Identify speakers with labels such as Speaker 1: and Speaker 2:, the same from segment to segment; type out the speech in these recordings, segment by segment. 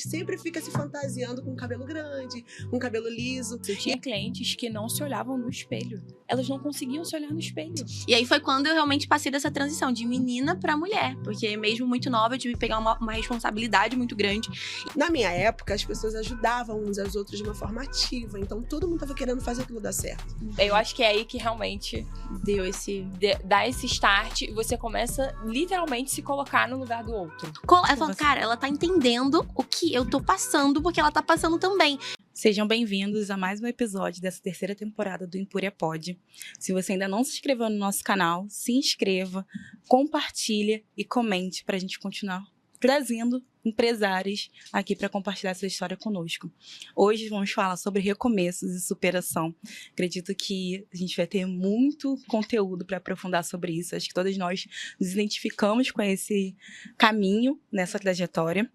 Speaker 1: Sempre fica se fantasiando com cabelo grande, com cabelo liso.
Speaker 2: Eu tinha clientes que não se olhavam no espelho. Elas não conseguiam se olhar no espelho.
Speaker 3: E aí foi quando eu realmente passei dessa transição de menina pra mulher. Porque mesmo muito nova, eu tive que pegar uma responsabilidade muito grande.
Speaker 1: Na minha época, as pessoas ajudavam uns aos outros de uma forma ativa. Então, todo mundo tava querendo fazer aquilo dar certo.
Speaker 2: Eu acho que é aí que realmente dá esse start e você começa literalmente a se colocar no lugar do outro.
Speaker 3: Ela falou, cara, ela tá entendendo o que eu tô passando, porque ela tá passando também.
Speaker 4: Sejam bem-vindos a mais um episódio dessa terceira temporada do Empúria Pod. Se você ainda não se inscreveu no nosso canal, se inscreva, compartilha e comente para a gente continuar trazendo empresários aqui para compartilhar sua história conosco. Hoje vamos falar sobre recomeços e superação. Acredito que a gente vai ter muito conteúdo para aprofundar sobre isso. Acho que todos nós nos identificamos com esse caminho nessa trajetória.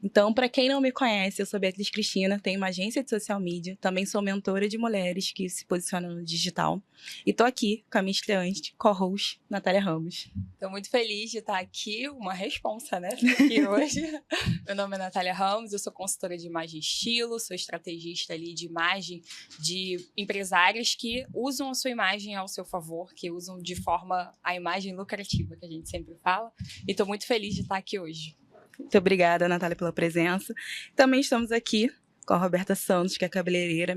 Speaker 4: Então, para quem não me conhece, eu sou Beatriz Cristina, tenho uma agência de social media, também sou mentora de mulheres que se posicionam no digital. E tô aqui com a minha estreante, co-host, Natália Ramos.
Speaker 2: Estou muito feliz de estar aqui, uma responsa, né? Aqui hoje. Meu nome é Natália Ramos, eu sou consultora de imagem e estilo, sou estrategista ali de imagem de empresárias que usam a sua imagem ao seu favor, que usam de forma a imagem lucrativa, que a gente sempre fala. E estou muito feliz de estar aqui hoje.
Speaker 4: Muito obrigada, Natália, pela presença. Também estamos aqui com a Roberta Santos, que é cabeleireira,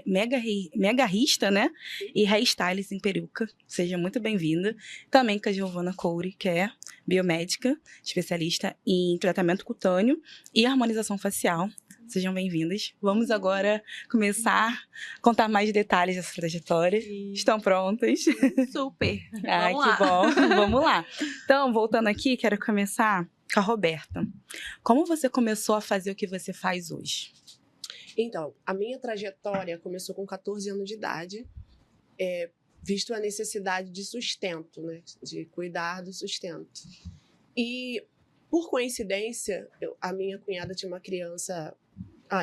Speaker 4: megarrista, né? E hairstylist em peruca. Seja muito bem-vinda. Também com a Giovana Couri, que é biomédica, especialista em tratamento cutâneo e harmonização facial. Sejam bem-vindas. Vamos agora começar a contar mais detalhes dessa trajetória. Estão prontas?
Speaker 3: Super.
Speaker 4: Ai,
Speaker 3: Vamos
Speaker 4: que
Speaker 3: lá.
Speaker 4: bom. Vamos lá. Então, voltando aqui, quero começar com a Roberta. Como você começou a fazer o que você faz hoje?
Speaker 1: Então, a minha trajetória começou com 14 anos de idade, visto a necessidade de sustento, né? De cuidar do sustento. E, por coincidência, a minha cunhada tinha uma criança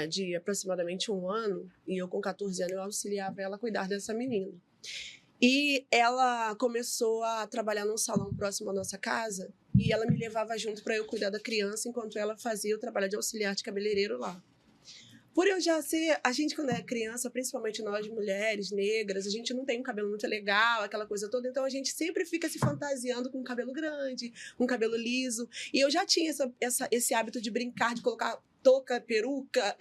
Speaker 1: de aproximadamente 1 ano, e eu, com 14 anos, eu auxiliava ela a cuidar dessa menina. E ela começou a trabalhar num salão próximo à nossa casa, e ela me levava junto para eu cuidar da criança, enquanto ela fazia o trabalho de auxiliar de cabeleireiro lá. Por eu já ser... A gente, quando é criança, principalmente nós, mulheres, negras, a gente não tem um cabelo muito legal, aquela coisa toda. Então, a gente sempre fica se fantasiando com cabelo grande, com cabelo liso. E eu já tinha esse hábito de brincar, de colocar touca, peruca,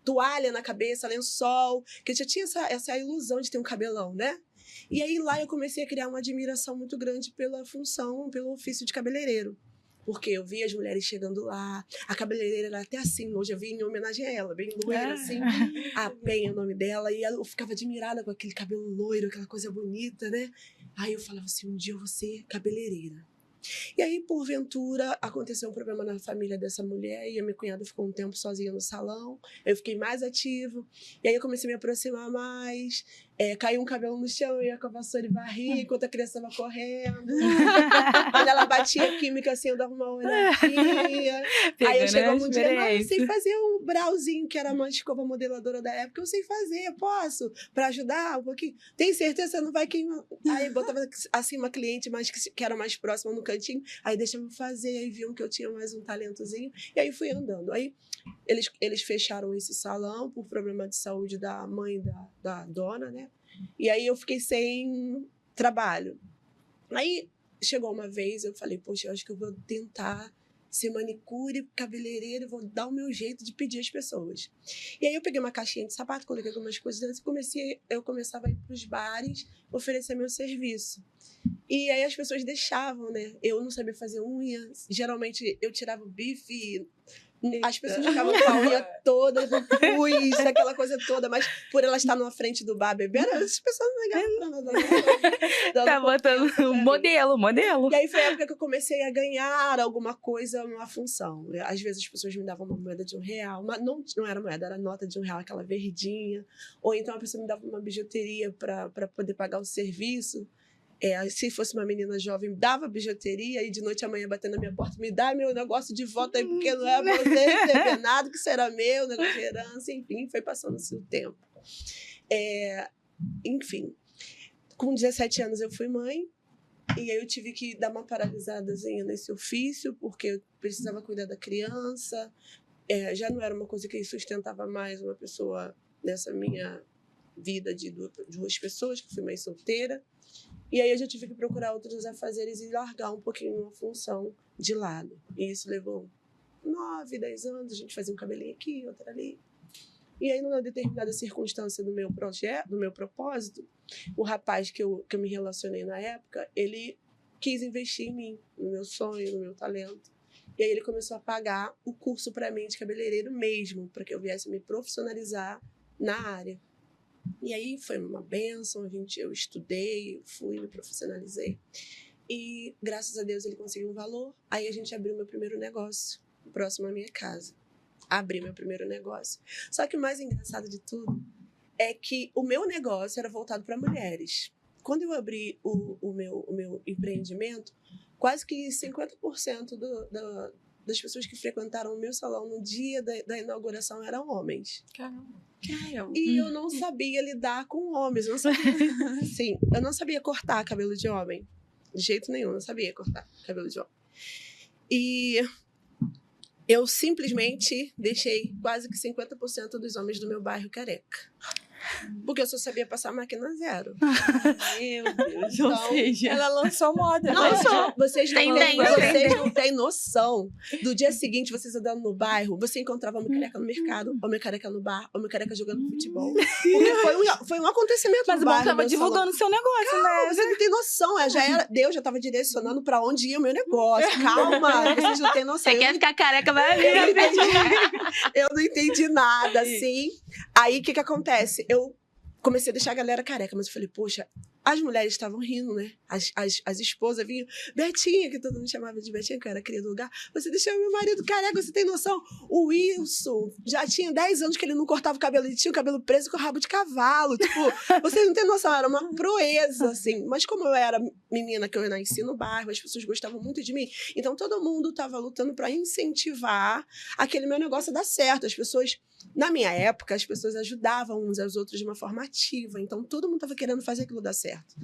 Speaker 1: toalha na cabeça, lençol. Que eu já tinha essa ilusão de ter um cabelão, né? E aí, lá, eu comecei a criar uma admiração muito grande pela função, pelo ofício de cabeleireiro. Porque eu via as mulheres chegando lá, a cabeleireira era até assim, hoje eu vim em homenagem a ela, bem loira, assim, a Penha é o nome dela, e eu ficava admirada com aquele cabelo loiro, aquela coisa bonita, né? Aí eu falava assim, um dia eu vou ser cabeleireira. E aí, porventura, aconteceu um problema na família dessa mulher, e a minha cunhada ficou um tempo sozinha no salão, eu fiquei mais ativo, e aí eu comecei a me aproximar mais, caiu um cabelo no chão, eu ia com a vassoura e varria, enquanto a criança estava correndo. Quando ela batia a química, assim, eu dava uma olhadinha. Aí eu chegava um dia, não, eu sei fazer um brauzinho, que era uma escova modeladora da época, eu sei fazer, eu posso, para ajudar um pouquinho. Tem certeza que você não vai queimar? Aí botava, assim, uma cliente mais que era mais próxima no cantinho, aí deixava eu fazer, aí viam que eu tinha mais um talentozinho, e aí fui andando. Aí eles fecharam esse salão por problema de saúde da mãe da dona, né? E aí eu fiquei sem trabalho. Aí chegou uma vez, eu falei, poxa, eu acho que eu vou tentar ser manicure, cabeleireiro, vou dar o meu jeito de pedir às pessoas. E aí eu peguei uma caixinha de sapato, coloquei algumas coisas dentro e eu começava a ir para os bares, oferecer meu serviço. E aí as pessoas deixavam, né? Eu não sabia fazer unha, geralmente eu tirava o bife, as pessoas ficavam com a unha toda, no pus, aquela coisa toda, mas por ela estar na frente do bar bebendo, as pessoas não ligavam nada.
Speaker 4: Tá botando modelo.
Speaker 1: E aí foi a época que eu comecei a ganhar alguma coisa, uma função. Às vezes as pessoas me davam uma moeda de R$1, mas não era moeda, era nota de R$1, aquela verdinha. Ou então a pessoa me dava uma bijuteria para poder pagar o serviço. Se fosse uma menina jovem, dava bijuteria e de noite à manhã batendo na minha porta, me dá meu negócio de volta aí, porque não é pra você receber nada, que será meu, negócio de herança, enfim, foi passando-se o tempo. Enfim, com 17 anos eu fui mãe, e aí eu tive que dar uma paralisadazinha nesse ofício, porque eu precisava cuidar da criança, já não era uma coisa que sustentava mais uma pessoa nessa minha vida de duas pessoas, que fui mãe solteira. E aí eu já tive que procurar outros afazeres e largar um pouquinho a função de lado. E isso levou 9, 10 anos, a gente fazia um cabelinho aqui, outro ali. E aí, numa determinada circunstância do meu projeto, do meu propósito, o rapaz que eu me relacionei na época, ele quis investir em mim, no meu sonho, no meu talento. E aí ele começou a pagar o curso para mim de cabeleireiro mesmo, para que eu viesse me profissionalizar na área. E aí foi uma bênção, eu estudei, fui, me profissionalizei. E graças a Deus ele conseguiu um valor. Aí a gente abriu meu primeiro negócio, próximo à minha casa. Abri meu primeiro negócio. Só que o mais engraçado de tudo é que o meu negócio era voltado para mulheres. Quando eu abri o meu empreendimento, quase que 50% das pessoas que frequentaram o meu salão no dia da inauguração eram homens.
Speaker 2: Caramba.
Speaker 1: E eu não sabia lidar com homens. Eu não sabia, sim, eu não sabia cortar cabelo de homem. De jeito nenhum, eu não sabia cortar cabelo de homem. E eu simplesmente deixei quase que 50% dos homens do meu bairro careca. Porque eu só sabia passar máquina zero.
Speaker 4: Meu Deus,
Speaker 1: Então,
Speaker 4: ou seja...
Speaker 2: Ela lançou moda.
Speaker 1: Vocês
Speaker 3: Tendência.
Speaker 1: não têm noção. Do dia seguinte, vocês andando no bairro, você encontrava homem careca no mercado, homem careca no bar, homem careca jogando futebol. Porque foi um acontecimento
Speaker 4: Mas
Speaker 1: no
Speaker 4: o bom
Speaker 1: bairro.
Speaker 4: tava divulgando o seu negócio, né?
Speaker 1: Você não tem noção. Deus já estava direcionando para onde ia o meu negócio. Calma, vocês não têm noção.
Speaker 3: Você quer ficar careca, vai abrir.
Speaker 1: Eu não entendi nada, assim. Aí, o que acontece? Eu comecei a deixar a galera careca, mas eu falei, poxa, as mulheres estavam rindo, né? As esposas vinham. Betinha, que todo mundo chamava de Betinha, que eu era cria do lugar. Você deixou meu marido careca, você tem noção? O Wilson já tinha 10 anos que ele não cortava o cabelo, ele tinha o cabelo preso com o rabo de cavalo. Tipo, vocês não têm noção, era uma proeza, assim. Mas como eu era menina, que eu nasci no bairro, as pessoas gostavam muito de mim. Então, todo mundo estava lutando para incentivar aquele meu negócio a dar certo. As pessoas... Na minha época, as pessoas ajudavam uns aos outros de uma forma ativa. Então, todo mundo estava querendo fazer aquilo dar certo.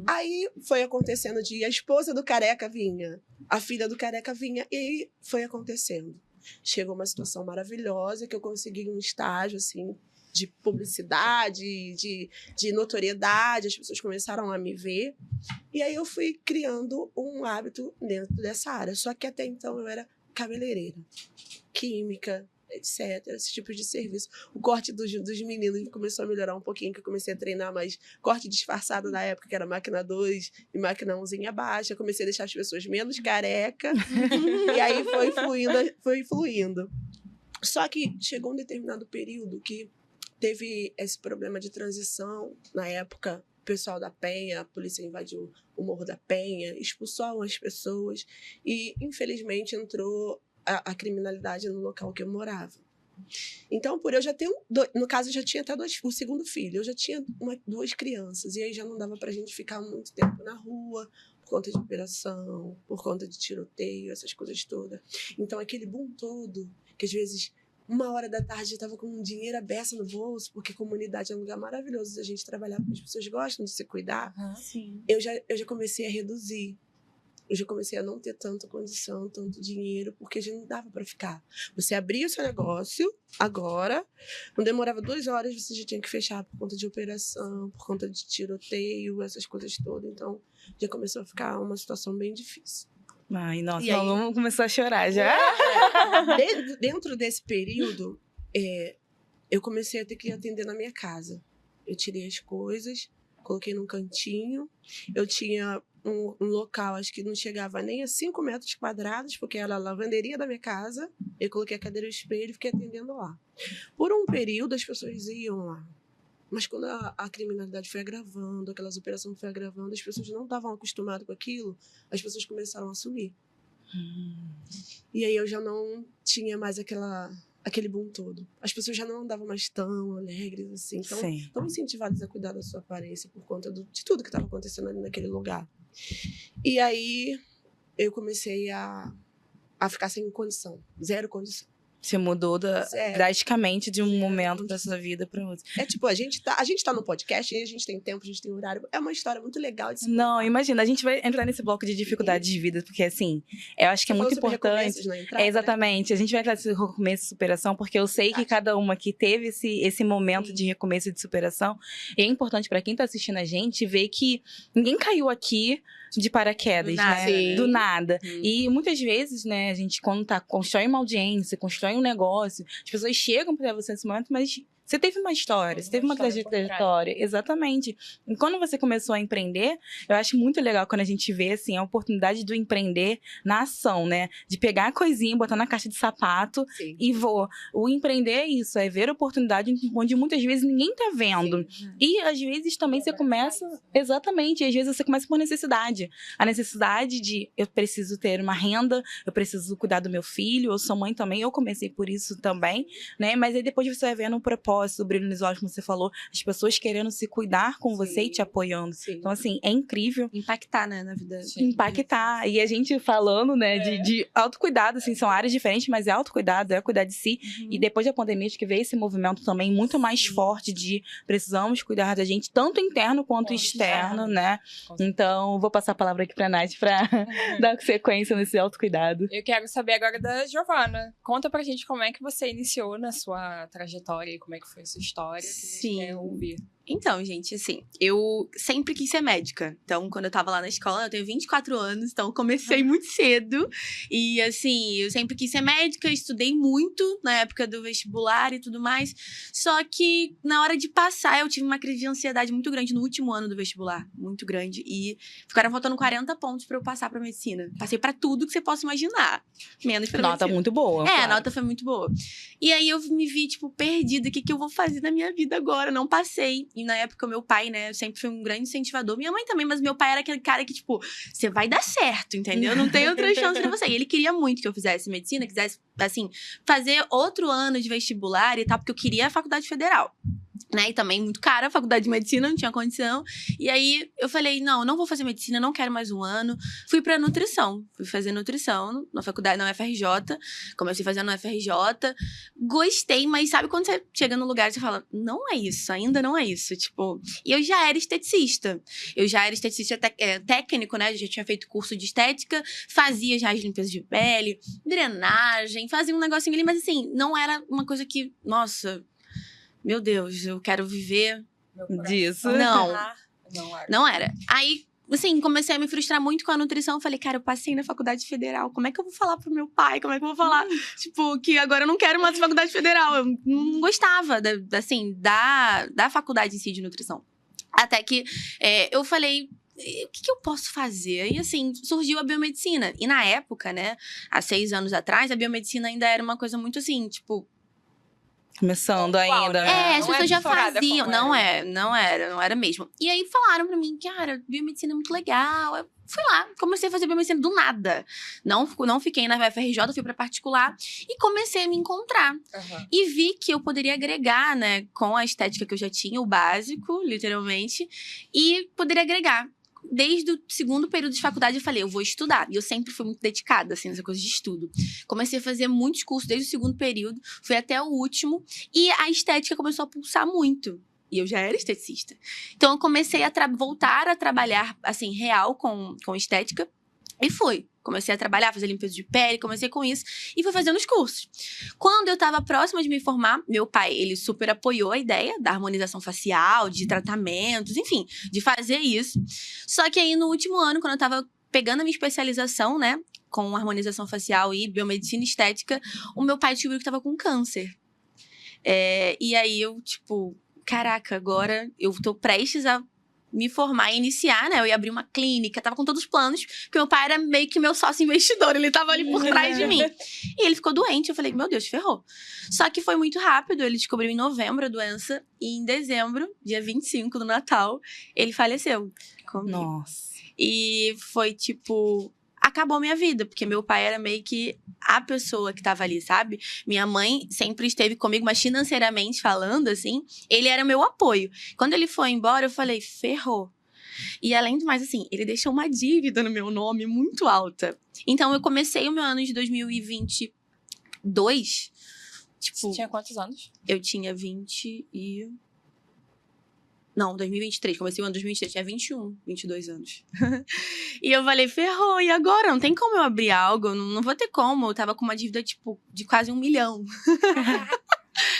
Speaker 1: Aí, foi acontecendo a esposa do careca vinha, a filha do careca vinha, e foi acontecendo. Chegou uma situação maravilhosa, que eu consegui um estágio, assim, de publicidade, de notoriedade. As pessoas começaram a me ver. E aí, eu fui criando um hábito dentro dessa área. Só que até então, eu era cabeleireira, química, etc, esse tipo de serviço. O corte dos meninos começou a melhorar um pouquinho, que eu comecei a treinar mais corte disfarçado na época, que era máquina 2 e máquina 1zinha baixa. Eu comecei a deixar as pessoas menos careca. E aí foi fluindo. Só que chegou um determinado período que teve esse problema de transição. Na época, o pessoal da Penha, a polícia invadiu o Morro da Penha, expulsou algumas pessoas e, infelizmente, entrou a criminalidade no local que eu morava. Então, por eu já ter no caso, eu já tinha até o segundo filho, eu já tinha 2 crianças, e aí já não dava pra gente ficar muito tempo na rua, por conta de operação, por conta de tiroteio, essas coisas todas. Então, aquele boom todo, que às vezes, 1h da tarde, eu estava com um dinheiro à beça no bolso, porque a comunidade é um lugar maravilhoso da gente trabalhar, porque as pessoas gostam de se cuidar.
Speaker 4: Sim.
Speaker 1: Eu já comecei a reduzir. Eu já comecei a não ter tanta condição, tanto dinheiro, porque já não dava para ficar. Você abria o seu negócio, agora, não demorava 2 horas, você já tinha que fechar por conta de operação, por conta de tiroteio, essas coisas todas. Então, já começou a ficar uma situação bem difícil.
Speaker 4: Ai, nossa,
Speaker 1: E aí,
Speaker 4: vamos começar a chorar já.
Speaker 1: Dentro desse período, eu comecei a ter que atender na minha casa. Eu tirei as coisas, coloquei num cantinho. Eu tinha um local, acho que não chegava nem a 5 metros quadrados, porque era a lavanderia da minha casa. Eu coloquei a cadeira e o espelho e fiquei atendendo lá. Por um período, as pessoas iam lá. Mas quando a criminalidade foi agravando, aquelas operações foi agravando, as pessoas não estavam acostumadas com aquilo, as pessoas começaram a sumir. E aí eu já não tinha mais aquele boom todo. As pessoas já não andavam mais tão alegres assim, tão incentivadas a cuidar da sua aparência por conta de tudo que estava acontecendo ali naquele lugar. E aí eu comecei a ficar sem condição, 0 condição.
Speaker 4: Você mudou
Speaker 1: Sério.
Speaker 4: drasticamente de um momento da sua vida para outro.
Speaker 1: É tipo, a gente tá no podcast, e a gente tem tempo, a gente tem horário. É uma história muito legal de se
Speaker 4: Não,
Speaker 1: contar.
Speaker 4: imagina, a gente vai entrar nesse bloco de dificuldades de vida, porque assim, eu acho que é
Speaker 1: Você
Speaker 4: muito
Speaker 1: falou sobre
Speaker 4: importante.
Speaker 1: recomeços na entrada,
Speaker 4: É,
Speaker 1: né?
Speaker 4: exatamente, a gente vai entrar nesse recomeço de superação, porque eu sei que cada uma que teve esse momento de recomeço de superação, é importante para quem tá assistindo a gente ver que ninguém caiu aqui de paraquedas,
Speaker 3: Do nada,
Speaker 4: né?
Speaker 1: né?
Speaker 4: Do nada.
Speaker 3: Uhum.
Speaker 4: E muitas vezes, né, a gente quando constrói uma audiência, constrói um negócio, as pessoas chegam para você nesse momento, mas você teve uma história, você teve uma
Speaker 2: história por trás.
Speaker 4: trajetória, exatamente. E quando você começou a empreender, eu acho muito legal quando a gente vê, assim, a oportunidade do empreender na ação, né? De pegar a coisinha, botar na caixa de sapato
Speaker 1: Sim.
Speaker 4: e vou. O empreender é isso, é ver a oportunidade onde muitas vezes ninguém tá vendo. E às vezes também você começa. Exatamente, e às vezes você começa por necessidade. A necessidade de eu preciso ter uma renda, eu preciso cuidar do meu filho, eu sou mãe também, eu comecei por isso também, né? Mas aí depois você vai vendo um propósito, o brilho nos olhos, como você falou, as pessoas querendo se cuidar com você e te apoiando.
Speaker 1: Sim.
Speaker 4: Então, assim, é incrível.
Speaker 3: Impactar, né, na vida.
Speaker 4: Impactar. E a gente falando, né, de autocuidado, assim, são áreas diferentes, mas é autocuidado, é cuidar de si. E depois da pandemia, acho que veio esse movimento também muito mais forte de precisamos cuidar da gente, tanto interno quanto externo, né? Então, vou passar a palavra aqui pra Nath pra dar sequência nesse autocuidado.
Speaker 2: Eu quero saber agora da Giovana. Conta pra gente como é que você iniciou na sua trajetória e como é que foi a sua história. Que a gente
Speaker 3: Sim.
Speaker 2: quer ouvir.
Speaker 3: Então, gente, assim, eu sempre quis ser médica. Então, quando eu tava lá na escola, eu tenho 24 anos, então eu comecei muito cedo. E, assim, eu sempre quis ser médica, estudei muito na época do vestibular e tudo mais. Só que, na hora de passar, eu tive uma crise de ansiedade muito grande no último ano do vestibular. Muito grande. E ficaram faltando 40 pontos pra eu passar pra medicina. Passei pra tudo que você possa imaginar. Menos pra
Speaker 4: Nota
Speaker 3: medicina.
Speaker 4: muito boa.
Speaker 3: É,
Speaker 4: claro.
Speaker 3: a nota foi muito boa. E aí eu me vi, tipo, perdida. O que eu vou fazer na minha vida agora? Não passei. E na época, o meu pai, né, sempre foi um grande incentivador. Minha mãe também, mas meu pai era aquele cara que, tipo, você vai dar certo, entendeu? Não tem outra chance pra você. E ele queria muito que eu fizesse medicina, quisesse, assim, fazer outro ano de vestibular e tal, porque eu queria a faculdade federal. Né? E também muito cara a faculdade de medicina, não tinha condição. E aí eu falei, não vou fazer medicina, não quero mais um ano. Fui pra nutrição. Fui fazer nutrição na faculdade, na UFRJ. Comecei fazendo na UFRJ. Gostei, mas sabe quando você chega no lugar e você fala, não é isso, ainda não é isso. Tipo, e eu já era esteticista. Eu já era esteticista técnico, né? Eu já tinha feito curso de estética, fazia já as limpezas de pele, drenagem, fazia um negocinho ali, mas assim, não era uma coisa que, nossa, meu Deus, eu quero viver.
Speaker 2: Meu coração.
Speaker 4: Disso.
Speaker 3: Não.
Speaker 2: Não era.
Speaker 3: Não era. Aí, assim, comecei a me frustrar muito com a nutrição. Falei, cara, eu passei na faculdade federal. Como é que eu vou falar pro meu pai? Como é que eu vou falar? Tipo, que agora eu não quero mais faculdade federal. Eu não gostava, da faculdade em si de nutrição. Até que eu falei, o que eu posso fazer? E assim, surgiu a biomedicina. E na época, né, há 6 anos atrás, a biomedicina ainda era uma coisa muito assim, tipo,
Speaker 4: Começando ainda.
Speaker 2: né?
Speaker 3: as
Speaker 2: Não
Speaker 3: pessoas já
Speaker 2: estourada
Speaker 3: faziam.
Speaker 2: como
Speaker 3: Não era mesmo. E aí falaram pra mim, cara, biomedicina é muito legal. Eu fui lá, comecei a fazer biomedicina do nada. Não fiquei na UFRJ, fui pra particular e comecei a me encontrar.
Speaker 2: Uhum.
Speaker 3: E vi que eu poderia agregar, né, com a estética que eu já tinha, o básico, literalmente, e poderia agregar. Desde o segundo período de faculdade, eu falei, eu vou estudar. E eu sempre fui muito dedicada, assim, nessa coisa de estudo. Comecei a fazer muitos cursos desde o segundo período, fui até o último. E a estética começou a pulsar muito. E eu já era esteticista. Então, eu comecei a voltar a trabalhar, assim, real com estética. E fui. Comecei a trabalhar, fazer limpeza de pele, comecei com isso. E fui fazendo os cursos. Quando eu tava próxima de me formar, meu pai, ele super apoiou a ideia da harmonização facial, de tratamentos, enfim, de fazer isso. Só que aí, no último ano, quando eu tava pegando a minha especialização, né, com harmonização facial e biomedicina estética, o meu pai descobriu que tava com câncer. E aí, eu, tipo, caraca, agora eu tô prestes a me formar e iniciar, né? Eu ia abrir uma clínica, tava com todos os planos, porque meu pai era meio que meu sócio investidor, ele tava ali por trás de mim. E ele ficou doente, eu falei, meu Deus, ferrou. Só que foi muito rápido, ele descobriu em novembro a doença, e em dezembro, dia 25 do Natal, ele faleceu comigo.
Speaker 4: Nossa.
Speaker 3: E foi tipo, acabou minha vida, porque meu pai era meio que a pessoa que tava ali, sabe? Minha mãe sempre esteve comigo, mas financeiramente falando, assim, ele era meu apoio. Quando ele foi embora, eu falei, ferrou. E além do mais, assim, ele deixou uma dívida no meu nome muito alta. Então, eu comecei o meu ano de 2022 Tipo,
Speaker 2: Você tinha quantos anos?
Speaker 3: eu tinha 20 e... Não, 2023. Comecei o ano 2023. Tinha 21, 22 anos. E eu falei, ferrou, e agora? Não tem como eu abrir algo, não vou ter como. Eu tava com uma dívida, tipo, de quase 1 milhão.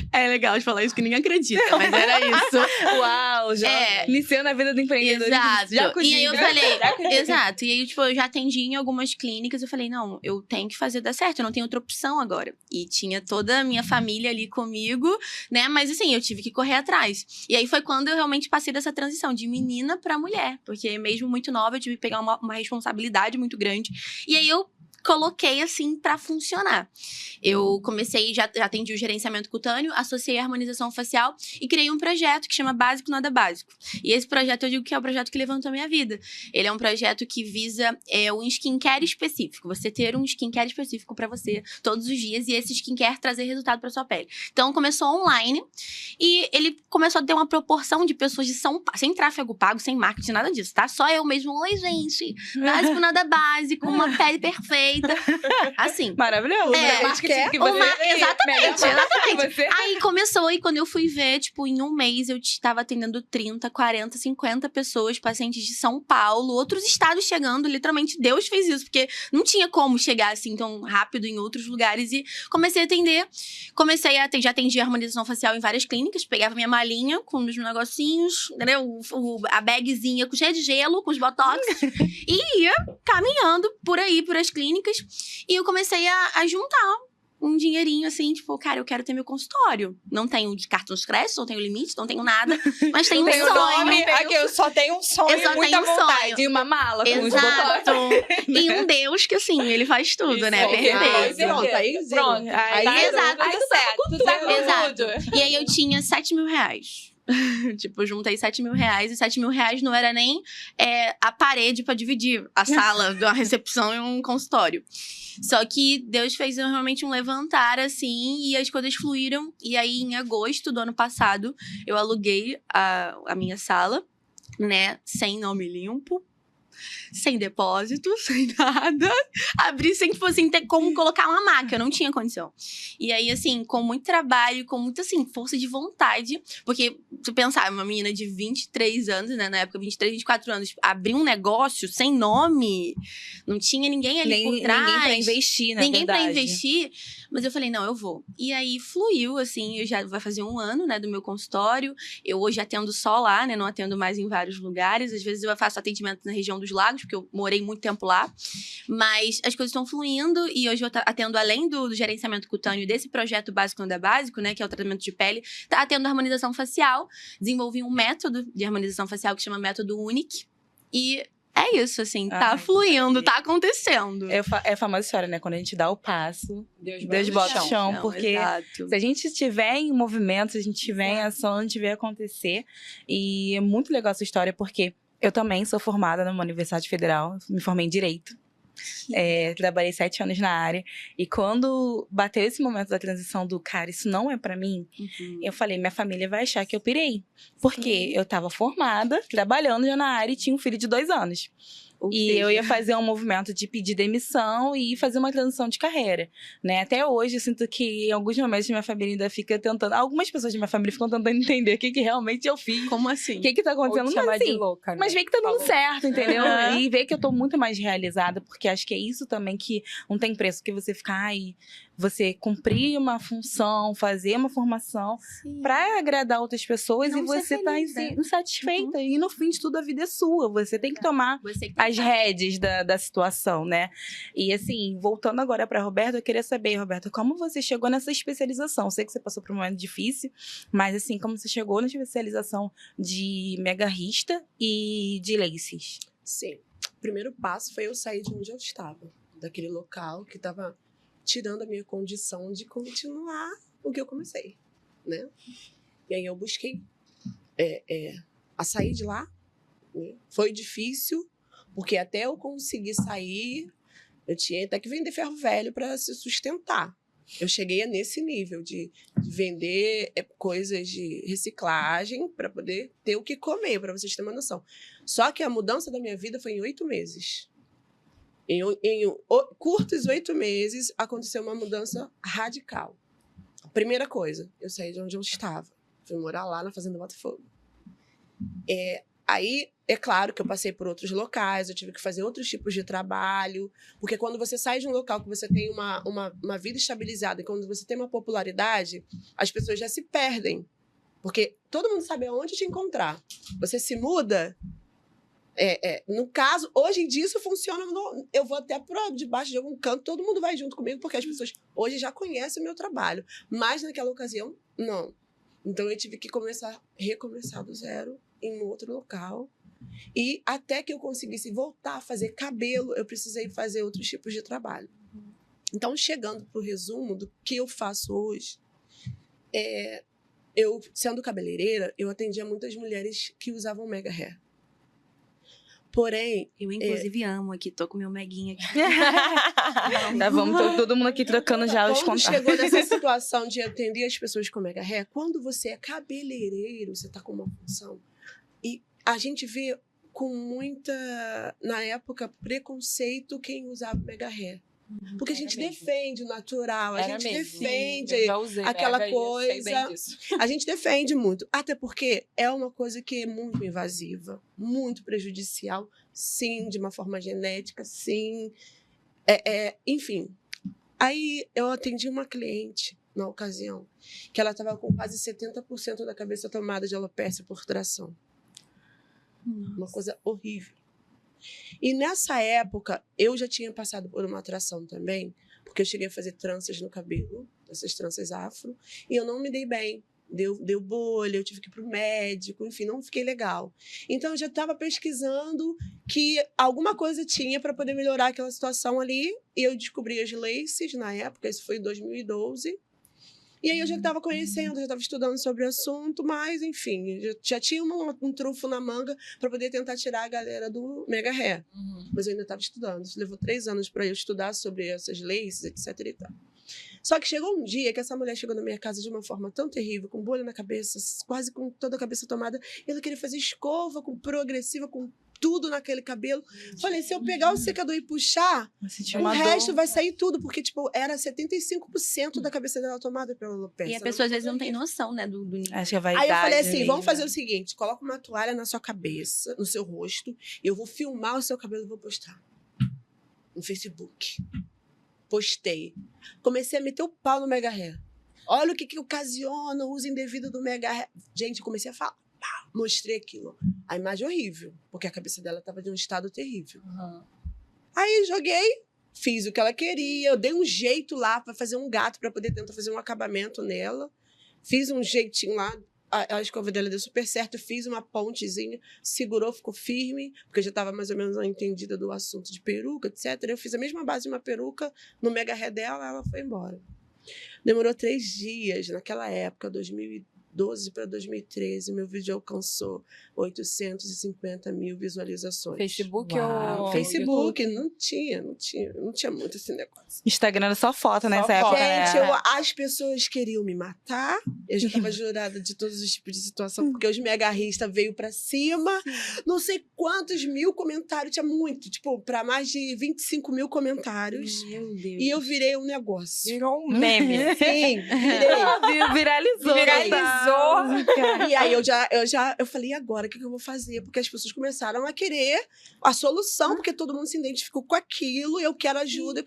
Speaker 3: É legal de falar isso, que ninguém acredita, mas era isso.
Speaker 4: Uau, já iniciando a vida do empreendedor.
Speaker 3: Exato.
Speaker 4: Já
Speaker 3: E aí eu
Speaker 4: já
Speaker 3: falei, exato. E aí, tipo, eu já atendi em algumas clínicas. Eu falei, não, eu tenho que fazer dar certo, eu não tenho outra opção agora. E tinha toda a minha família ali comigo, né? Mas assim, eu tive que correr atrás. E aí foi quando eu realmente passei dessa transição de menina pra mulher. Porque mesmo muito nova, eu tive que pegar uma responsabilidade muito grande. E aí eu coloquei assim pra funcionar. Eu comecei, já atendi o gerenciamento cutâneo, associei a harmonização facial e criei um projeto que chama Básico Nada Básico. E esse projeto eu digo que é o projeto que levantou a minha vida. Ele é um projeto que visa um skincare específico. Você ter um skincare específico pra você todos os dias e esse skincare trazer resultado pra sua pele. Então começou online e ele começou a ter uma proporção de pessoas de São Paulo, sem tráfego pago, sem marketing, nada disso, tá? Só eu mesmo, oi gente, básico nada básico, uma pele perfeita. Assim.
Speaker 4: Maravilhoso.
Speaker 3: É,
Speaker 4: marketing que você
Speaker 3: exatamente.
Speaker 4: Você.
Speaker 3: Aí começou, e quando eu fui ver, tipo, em um mês eu tava atendendo 30, 40, 50 pessoas, pacientes de São Paulo, outros estados chegando, literalmente Deus fez isso, porque não tinha como chegar assim tão rápido em outros lugares. E comecei a atender, já atendi a harmonização facial em várias clínicas, pegava minha malinha com os negocinhos, entendeu? A bagzinha cheia de gelo, com os botox, e ia caminhando por aí, por as clínicas. E eu comecei a juntar um dinheirinho, assim, tipo, cara, eu quero ter meu consultório. Não tenho de cartão de crédito, não tenho limite, não tenho nada, mas tenho um
Speaker 2: Tenho
Speaker 3: sonho.
Speaker 2: nome, aqui eu só tenho um sonho
Speaker 3: Eu só
Speaker 2: e muita
Speaker 3: tenho um
Speaker 2: vontade.
Speaker 3: sonho.
Speaker 4: E uma mala com os
Speaker 3: Exato.
Speaker 4: botões.
Speaker 3: E um Deus que, assim, ele faz tudo,
Speaker 2: Isso,
Speaker 3: né?
Speaker 2: ok.
Speaker 3: Perfeito.
Speaker 1: Pronto, aí zero.
Speaker 2: Pronto.
Speaker 1: Aí
Speaker 2: tá
Speaker 3: exato.
Speaker 2: tudo certo. Tu tá com
Speaker 3: Exato.
Speaker 2: tudo.
Speaker 3: E aí eu tinha 7 mil reais. Tipo, eu juntei 7 mil reais, e 7 mil reais não era nem a parede pra dividir a sala de uma recepção e um consultório. Só que Deus fez realmente um levantar, assim, e as coisas fluíram. E aí, em agosto do ano passado, eu aluguei a minha sala, né, sem nome limpo, sem depósito, sem nada. Abri sem, tipo assim, ter como colocar uma maca. Eu não tinha condição. E aí, assim, com muito trabalho, com muita, assim, força de vontade. Porque, tu pensar, uma menina de 23 anos, né? Na época, 23, 24 anos, abrir um negócio sem nome. Não tinha ninguém ali por trás.
Speaker 4: Ninguém pra investir, na
Speaker 3: Ninguém pra
Speaker 4: verdade.
Speaker 3: investir. Mas eu falei, não, eu vou. E aí, fluiu, assim. Eu já vai fazer 1 ano, né? Do meu consultório. Eu hoje atendo só lá, né? Não atendo mais em vários lugares. Às vezes eu faço atendimento na região dos Lagos, porque eu morei muito tempo lá. Mas as coisas estão fluindo e hoje eu atendo, além do gerenciamento cutâneo desse projeto Básico Nada Básico, né, que é o tratamento de pele, tá atendo harmonização facial. Desenvolvi um método de harmonização facial que chama método Unique. E é isso, assim, tá fluindo, tá acontecendo.
Speaker 4: É a famosa história, né? Quando a gente dá o passo, Deus
Speaker 2: bota
Speaker 4: bota o chão, porque
Speaker 3: Exato.
Speaker 4: se a gente estiver em movimento, se a gente estiver em ação, a gente vê acontecer. E é muito legal essa história, porque eu também sou formada numa universidade federal, me formei em Direito. Trabalhei 7 anos na área. E quando bateu esse momento da transição do, cara, isso não é pra mim, eu falei, minha família vai achar que eu pirei. Porque eu tava formada, trabalhando já na área e tinha um filho de 2 anos. Eu ia fazer um movimento de pedir demissão e fazer uma transição de carreira, né? Até hoje, eu sinto que em alguns momentos minha família ainda fica tentando... Algumas pessoas de minha família ficam tentando entender o que realmente eu fiz.
Speaker 3: Como assim?
Speaker 4: O que tá acontecendo?
Speaker 2: Chamar
Speaker 4: Mas, assim,
Speaker 2: de louca, né?
Speaker 4: mas vê que tá dando certo, entendeu?
Speaker 3: Uhum.
Speaker 4: E vê que eu tô muito mais realizada, porque acho que é isso também que não tem preço, que você ficar você cumprir uma função, fazer uma formação pra agradar outras pessoas
Speaker 3: Não
Speaker 4: e você
Speaker 3: ser
Speaker 4: tá
Speaker 3: feliz, né?
Speaker 4: insatisfeita. E no fim de tudo, a vida é sua. Você tem que tomar
Speaker 3: Você que
Speaker 4: as rédeas da situação, né? E assim, voltando agora pra Roberta, eu queria saber, Roberta, como você chegou nessa especialização? Eu sei que você passou por um momento difícil, mas assim, como você chegou na especialização de megarrista e de laces?
Speaker 1: Sim. O primeiro passo foi eu sair de onde eu estava, daquele local que estava tirando a minha condição de continuar o que eu comecei, né? E aí eu busquei a sair de lá, né? Foi difícil, porque até eu conseguir sair, eu tinha até que vender ferro velho para se sustentar. Eu cheguei a nesse nível de vender coisas de reciclagem para poder ter o que comer, para vocês terem uma noção. Só que a mudança da minha vida foi em 8 meses. Em curtos 8 meses, aconteceu uma mudança radical. Primeira coisa, eu saí de onde eu estava. Fui morar lá na Fazenda Botafogo. Aí, é claro que eu passei por outros locais, eu tive que fazer outros tipos de trabalho, porque quando você sai de um local que você tem uma vida estabilizada, e quando você tem uma popularidade, as pessoas já se perdem, porque todo mundo sabe aonde te encontrar. Você se muda, no caso, hoje em dia isso funciona, eu vou até debaixo de algum canto, todo mundo vai junto comigo, porque as pessoas hoje já conhecem o meu trabalho, mas naquela ocasião, não. Então eu tive que recomeçar do zero, em outro local. E até que eu conseguisse voltar a fazer cabelo, eu precisei fazer outros tipos de trabalho. Então, chegando para o resumo do que eu faço hoje, eu, sendo cabeleireira, eu atendia muitas mulheres que usavam mega hair. Porém...
Speaker 3: Eu, inclusive, amo aqui. Tô com meu meguinho aqui.
Speaker 4: Tá, vamos todo mundo aqui trocando já os
Speaker 1: Quando
Speaker 4: contatos.
Speaker 1: chegou nessa situação de atender as pessoas com mega hair, quando você é cabeleireiro, você está com uma função, e a gente vê com muita, na época, preconceito quem usava mega hair. Porque a gente defende o natural, a gente defende aquela coisa. A gente defende muito. Até porque é uma coisa que é muito invasiva, muito prejudicial, sim, de uma forma genética, sim. Enfim. Aí eu atendi uma cliente, na ocasião, que ela estava com quase 70% da cabeça tomada de alopécia por tração. Uma coisa horrível. E nessa época, eu já tinha passado por uma atração também, porque eu cheguei a fazer tranças no cabelo, essas tranças afro, e eu não me dei bem. Deu bolha, eu tive que ir para o médico, enfim, não fiquei legal. Então, eu já estava pesquisando que alguma coisa tinha para poder melhorar aquela situação ali, e eu descobri as laces na época, isso foi em 2012. E aí eu já estava conhecendo, já estava estudando sobre o assunto, mas, enfim, já tinha um trunfo na manga para poder tentar tirar a galera do mega hair. Mas eu ainda estava estudando. Isso levou 3 anos para eu estudar sobre essas leis, etc. e tal. Só que chegou um dia que essa mulher chegou na minha casa de uma forma tão terrível, com bolha na cabeça, quase com toda a cabeça tomada, e ela queria fazer escova, com progressiva, com tudo naquele cabelo. Falei, se eu pegar o secador e puxar, o resto vai sair tudo, porque, tipo, era 75% da cabeça dela tomada pela alopecia.
Speaker 3: E a pessoa, às vezes, não tem noção, né, do nível.
Speaker 4: Acho que vai.
Speaker 1: Aí eu falei assim, vamos fazer o seguinte, coloca uma toalha na sua cabeça, no seu rosto, e eu vou filmar o seu cabelo e vou postar no Facebook. Postei. Comecei a meter o pau no mega hair. Olha o que ocasiona o uso indevido do mega hair. Gente, comecei a falar. Mostrei aquilo. A imagem horrível, porque a cabeça dela estava de um estado terrível. Aí joguei, fiz o que ela queria, eu dei um jeito lá para fazer um gato, para poder tentar fazer um acabamento nela. Fiz um jeitinho lá, a escova dela deu super certo, fiz uma pontezinha, segurou, ficou firme, porque eu já estava mais ou menos entendida do assunto de peruca, etc. Eu fiz a mesma base de uma peruca no mega hair dela, ela foi embora. Demorou 3 dias, naquela época, 2012 para 2013, meu vídeo alcançou 850 mil visualizações.
Speaker 2: Facebook
Speaker 4: Uau.
Speaker 2: ou
Speaker 1: Facebook, não tinha muito esse negócio.
Speaker 4: Instagram era só foto nessa
Speaker 2: Só
Speaker 4: época.
Speaker 2: foto.
Speaker 4: né?
Speaker 1: Gente, as pessoas queriam me matar. Eu já estava jurada de todos os tipos de situação, porque os megarristas veio para cima. Não sei quantos mil comentários, tinha muito, tipo, para mais de 25 mil comentários.
Speaker 3: Meu Deus.
Speaker 1: E eu virei um negócio.
Speaker 2: virou um meme.
Speaker 1: Sim, virei.
Speaker 4: Viralizou.
Speaker 1: E aí eu falei, e agora, o que eu vou fazer? Porque as pessoas começaram a querer a solução, porque todo mundo se identificou com aquilo, eu quero ajuda.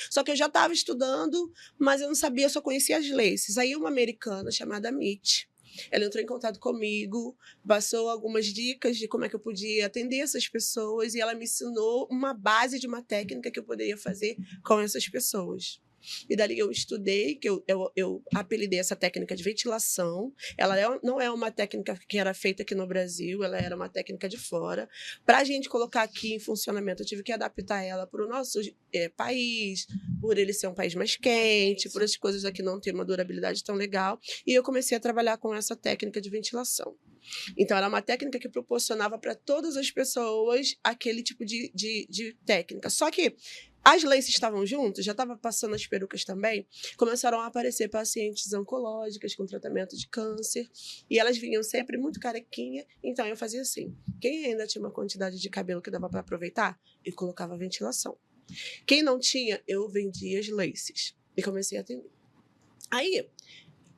Speaker 1: Só que eu já estava estudando, mas eu não sabia, eu só conhecia as laces. Aí uma americana chamada Mitch, ela entrou em contato comigo, passou algumas dicas de como é que eu podia atender essas pessoas, e ela me ensinou uma base de uma técnica que eu poderia fazer com essas pessoas. E dali eu estudei, que eu apelidei essa técnica de ventilação. Ela não é uma técnica que era feita aqui no Brasil, ela era uma técnica de fora. Para a gente colocar aqui em funcionamento, eu tive que adaptar ela para o nosso país, por ele ser um país mais quente, por essas coisas aqui não ter uma durabilidade tão legal. E eu comecei a trabalhar com essa técnica de ventilação. Então, era uma técnica que proporcionava para todas as pessoas aquele tipo de técnica. Só que as laces estavam juntas, já estava passando as perucas também, começaram a aparecer pacientes oncológicas com tratamento de câncer, e elas vinham sempre muito carequinha, então eu fazia assim. Quem ainda tinha uma quantidade de cabelo que dava para aproveitar, eu colocava ventilação. Quem não tinha, eu vendia as laces e comecei a atender. Aí,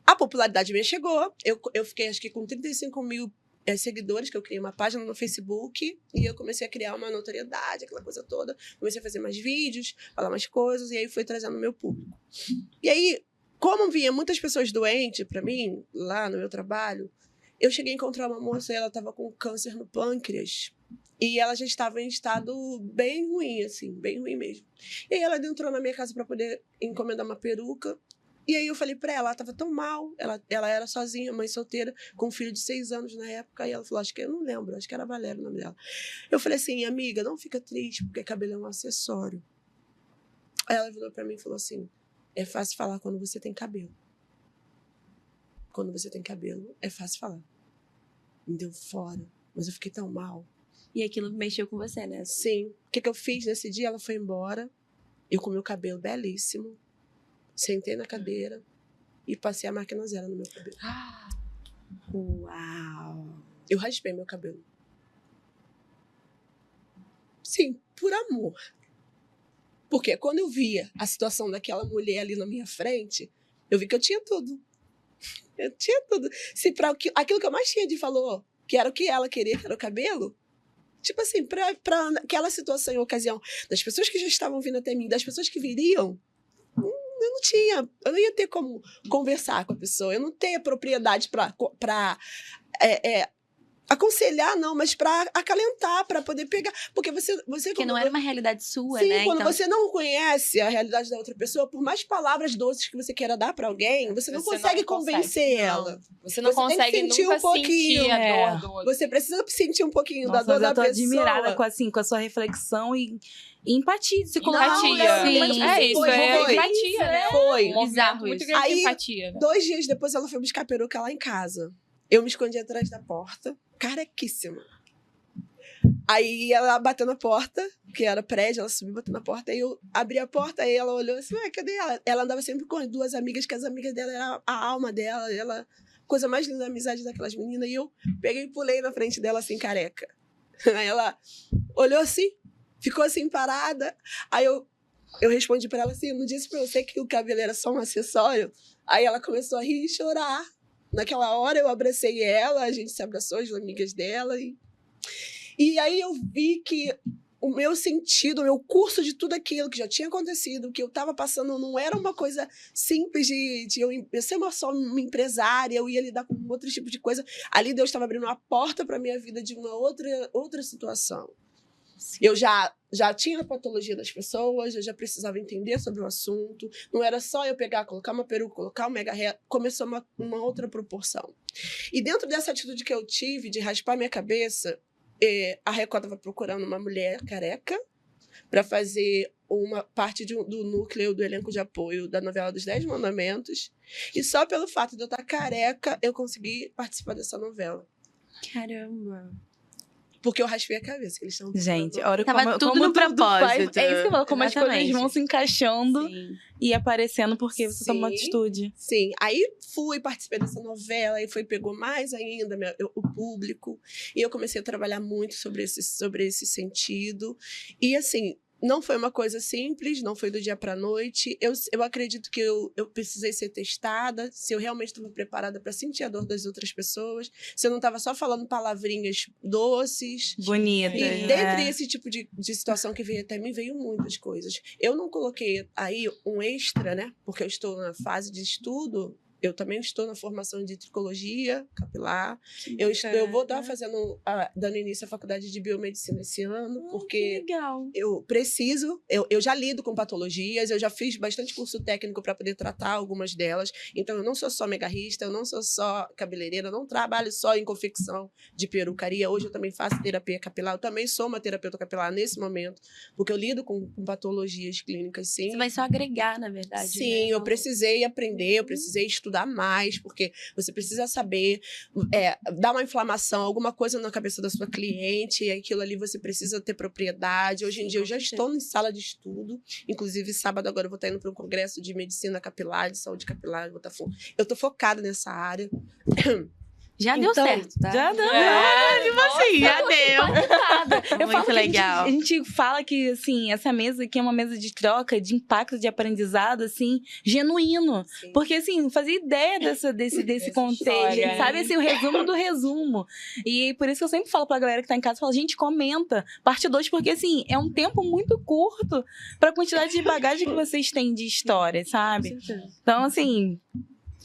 Speaker 1: a popularidade minha chegou. Eu fiquei, acho que, com 35 mil seguidores, que eu criei uma página no Facebook. E eu comecei a criar uma notoriedade, aquela coisa toda. Comecei a fazer mais vídeos, falar mais coisas. E aí, fui trazendo o meu público. E aí, como vinha muitas pessoas doentes pra mim, lá no meu trabalho, eu cheguei a encontrar uma moça e ela estava com câncer no pâncreas. E ela já estava em estado bem ruim, assim, bem ruim mesmo. E aí ela entrou na minha casa para poder encomendar uma peruca. E aí eu falei para ela estava tão mal. Ela era sozinha, mãe solteira, com um filho de 6 anos na época. E ela falou, acho que eu não lembro, acho que era Valéria o nome dela. Eu falei assim, amiga, não fica triste, porque cabelo é um acessório. Aí ela virou para mim e falou assim, é fácil falar quando você tem cabelo. Quando você tem cabelo, é fácil falar. Me deu fora, mas eu fiquei tão mal.
Speaker 3: E aquilo mexeu com você, né?
Speaker 1: Sim. O que eu fiz nesse dia? Ela foi embora. Eu com meu cabelo belíssimo. Sentei na cadeira e passei a máquina zero no meu cabelo.
Speaker 3: Uau!
Speaker 1: Eu raspei meu cabelo. Sim, por amor. Porque quando eu via a situação daquela mulher ali na minha frente, eu vi que eu tinha tudo. Eu tinha tudo. Se para aquilo que eu mais tinha de valor, que era o que ela queria, que era o cabelo, tipo assim, para aquela situação e ocasião das pessoas que já estavam vindo até mim, das pessoas que viriam, eu não ia ter como conversar com a pessoa, eu não tenho propriedade para aconselhar, não, mas para acalentar, para poder pegar. Porque
Speaker 3: Porque não era uma realidade sua,
Speaker 1: sim,
Speaker 3: né?
Speaker 1: quando
Speaker 3: Então,
Speaker 1: você não conhece a realidade da outra pessoa, por mais palavras doces que você queira dar para alguém, você não consegue convencer ela.
Speaker 2: Você não consegue
Speaker 1: sentir
Speaker 2: nunca
Speaker 1: um pouquinho,
Speaker 2: sentir a dor do
Speaker 1: Você precisa sentir um pouquinho
Speaker 4: Nossa,
Speaker 1: da dor
Speaker 4: mas
Speaker 1: da
Speaker 4: eu tô
Speaker 1: pessoa.
Speaker 4: admirada com a sua reflexão e empatia. Você colocou
Speaker 2: Empatia.
Speaker 3: Sim.
Speaker 2: É isso,
Speaker 1: Foi,
Speaker 2: é empatia, né?
Speaker 1: Foi.
Speaker 2: Um movimento
Speaker 3: Bizarro
Speaker 2: muito
Speaker 3: isso.
Speaker 2: grande de
Speaker 1: Aí,
Speaker 2: empatia. Né?
Speaker 1: 2 dias depois, ela foi buscar a peruca lá em casa. Eu me escondi atrás da porta, carequíssima. Aí ela bateu na porta, que era prédio, ela subiu, bateu na porta, aí eu abri a porta, aí ela olhou assim, cadê ela? Ela andava sempre com as 2 amigas, que as amigas dela eram a alma dela, ela, coisa mais linda da amizade daquelas meninas, e eu peguei e pulei na frente dela assim, careca. Aí ela olhou assim, ficou assim parada, aí eu respondi pra ela assim, eu não disse pra você que o cabelo era só um acessório? Aí ela começou a rir e chorar. Naquela hora eu abracei ela, a gente se abraçou, as amigas dela, e aí eu vi que o meu sentido, o meu curso de tudo aquilo que já tinha acontecido, que eu estava passando, não era uma coisa simples de eu ser só uma empresária, eu ia lidar com outro tipo de coisa. Ali Deus estava abrindo uma porta para a minha vida de uma outra situação. Sim. Eu já tinha a patologia das pessoas, eu já precisava entender sobre o assunto. Não era só eu pegar, colocar uma peruca, colocar um mega hair. Começou uma outra proporção. E dentro dessa atitude que eu tive de raspar minha cabeça, a Record estava procurando uma mulher careca para fazer uma parte do núcleo do elenco de apoio da novela dos 10 Mandamentos. E só pelo fato de eu estar careca, eu consegui participar dessa novela.
Speaker 3: Caramba.
Speaker 1: Porque eu raspei a cabeça. Que eles estão
Speaker 4: Gente, olha
Speaker 3: Tava tudo no propósito.
Speaker 4: É isso que eu falo, como as coisas vão se encaixando.
Speaker 3: Sim.
Speaker 4: E aparecendo porque você toma uma atitude.
Speaker 1: Sim, aí participei dessa novela, aí pegou mais ainda o público, e eu comecei a trabalhar muito sobre esse sentido, e assim, não foi uma coisa simples, não foi do dia para a noite, eu acredito que eu precisei ser testada, se eu realmente estava preparada para sentir a dor das outras pessoas, se eu não estava só falando palavrinhas doces.
Speaker 4: Bonitas.
Speaker 1: E dentre esse tipo de situação que veio até mim, veio muitas coisas. Eu não coloquei aí um extra, né? Porque eu estou na fase de estudo, eu também estou na formação de tricologia capilar. Eu vou estar dando início à faculdade de biomedicina esse ano, porque
Speaker 3: legal.
Speaker 1: eu preciso, eu já lido com patologias, eu já fiz bastante curso técnico para poder tratar algumas delas, então eu não sou só megarrista, eu não sou só cabeleireira, eu não trabalho só em confecção de perucaria, hoje eu também faço terapia capilar, eu também sou uma terapeuta capilar nesse momento, porque eu lido com patologias clínicas, sim.
Speaker 3: Você vai só agregar, na verdade.
Speaker 1: Sim,
Speaker 3: né?
Speaker 1: eu precisei aprender, eu precisei estudar mais, porque você precisa saber dar uma inflamação, alguma coisa na cabeça da sua cliente, e aquilo ali você precisa ter propriedade. Hoje em dia eu já estou em sala de estudo, inclusive sábado agora eu vou estar indo para um congresso de medicina capilar, de saúde capilar, eu estou focada nessa área.
Speaker 3: Já deu
Speaker 4: Então,
Speaker 3: certo, tá?
Speaker 4: Já deu.
Speaker 3: Tipo assim, já deu.
Speaker 4: Eu
Speaker 3: Muito
Speaker 4: falo que
Speaker 3: legal.
Speaker 4: a gente fala que, assim, essa mesa aqui é uma mesa de troca, de impacto, de aprendizado, assim, genuíno.
Speaker 1: Sim.
Speaker 4: Porque, assim, não fazia ideia desse contexto,
Speaker 2: história,
Speaker 4: sabe?
Speaker 2: né?
Speaker 4: Assim, o resumo do resumo. E por isso que eu sempre falo pra galera que tá em casa, falo, gente, comenta. Parte 2, porque, assim, é um tempo muito curto pra quantidade de bagagem que vocês têm de história, sabe? Então, assim,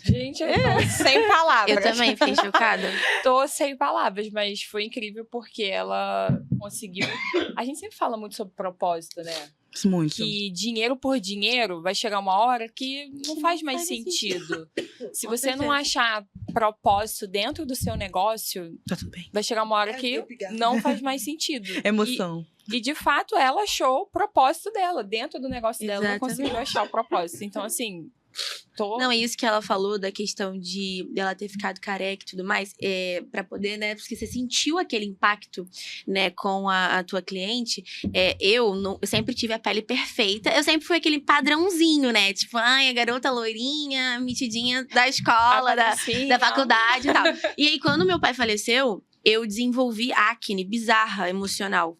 Speaker 2: Gente, eu tô sem palavras.
Speaker 3: Eu também fiquei chocada.
Speaker 2: Tô sem palavras, mas foi incrível porque ela conseguiu. A gente sempre fala muito sobre propósito, né?
Speaker 4: muito.
Speaker 2: Que dinheiro por dinheiro vai chegar uma hora que não faz mais
Speaker 3: faz
Speaker 2: sentido. Se
Speaker 1: Com
Speaker 2: você não
Speaker 1: certeza.
Speaker 2: achar propósito dentro do seu negócio,
Speaker 4: Tá tudo bem.
Speaker 2: vai chegar uma hora que
Speaker 1: obrigada.
Speaker 2: não faz mais sentido.
Speaker 4: Emoção.
Speaker 2: E de fato, ela achou o propósito dela. Dentro do negócio dela, ela
Speaker 3: Exatamente.
Speaker 2: conseguiu achar o propósito. Então, assim, tô.
Speaker 3: Não, é isso que ela falou da questão de ela ter ficado careca e tudo mais, pra poder, né, porque você sentiu aquele impacto, né, com a tua cliente. Eu sempre tive a pele perfeita, eu sempre fui aquele padrãozinho, né, tipo, ai, a garota loirinha, metidinha da escola, da faculdade e tal. E aí, quando meu pai faleceu, eu desenvolvi acne bizarra, emocional.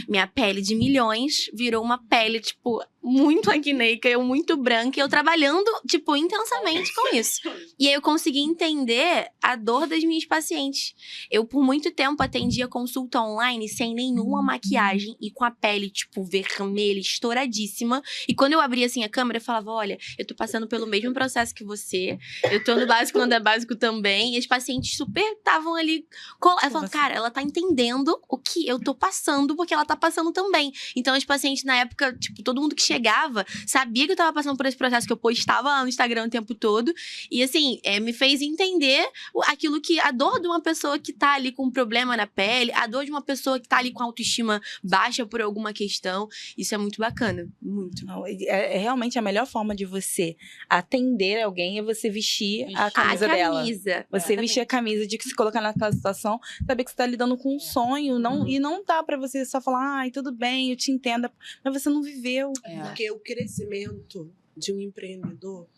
Speaker 3: Minha pele de milhões virou uma pele, tipo, muito acneica, eu muito branca, e eu trabalhando, tipo, intensamente com isso. E aí eu consegui entender a dor das minhas pacientes. Eu, por muito tempo, atendia consulta online sem nenhuma maquiagem e com a pele, tipo, vermelha, estouradíssima. E quando eu abria, assim, a câmera, eu falava, olha, eu tô passando pelo mesmo processo que você, eu tô no básico, não é básico também. E as pacientes super estavam ali. Eu falava, cara, ela tá entendendo o que eu tô passando, porque ela tá passando também. Então, as pacientes, na época, tipo, todo mundo que chegava sabia que eu tava passando por esse processo, que eu postava lá no Instagram o tempo todo. E, assim, me fez entender aquilo que... A dor de uma pessoa que tá ali com um problema na pele, a dor de uma pessoa que tá ali com autoestima baixa por alguma questão. Isso é muito bacana. Muito.
Speaker 4: Não, é realmente a melhor forma de você atender alguém é você vestir a camisa dela. Você vestir a camisa, de se colocar naquela situação, saber que você tá lidando com um sonho, e não dá pra você só falar, ai, tudo bem, eu te entendo, mas você não viveu.
Speaker 1: Porque o crescimento de um empreendedor,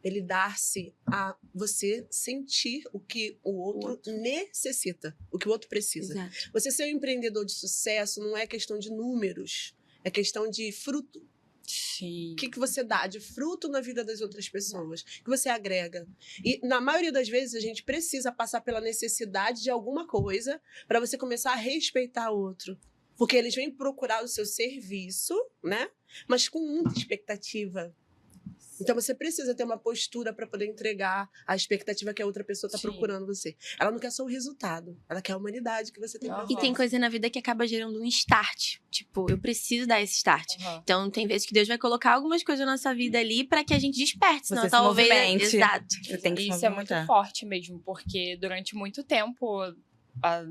Speaker 1: ele dá-se a você sentir o que o outro necessita, o que o outro precisa.
Speaker 3: Exato.
Speaker 1: Você ser um empreendedor de sucesso não é questão de números, é questão de fruto.
Speaker 2: Sim.
Speaker 1: O que você dá de fruto na vida das outras pessoas? O que você agrega? E, na maioria das vezes, a gente precisa passar pela necessidade de alguma coisa para você começar a respeitar o outro. Porque eles vêm procurar o seu serviço, né? Mas com muita expectativa. Então, você precisa ter uma postura para poder entregar a expectativa que a outra pessoa está
Speaker 2: Sim.
Speaker 1: procurando você. Ela não quer só o resultado. Ela quer a humanidade que você tem pra
Speaker 3: E tem coisa na vida que acaba gerando um start. Tipo, eu preciso dar esse start.
Speaker 2: Uhum.
Speaker 3: Então, tem vezes que Deus vai colocar algumas coisas na nossa vida ali pra que a gente desperte. Senão,
Speaker 4: Você se
Speaker 3: talvez...
Speaker 4: movimente.
Speaker 3: Exato.
Speaker 4: Você tem que se
Speaker 2: Isso é muito
Speaker 4: movimentar.
Speaker 2: forte mesmo, porque durante muito tempo,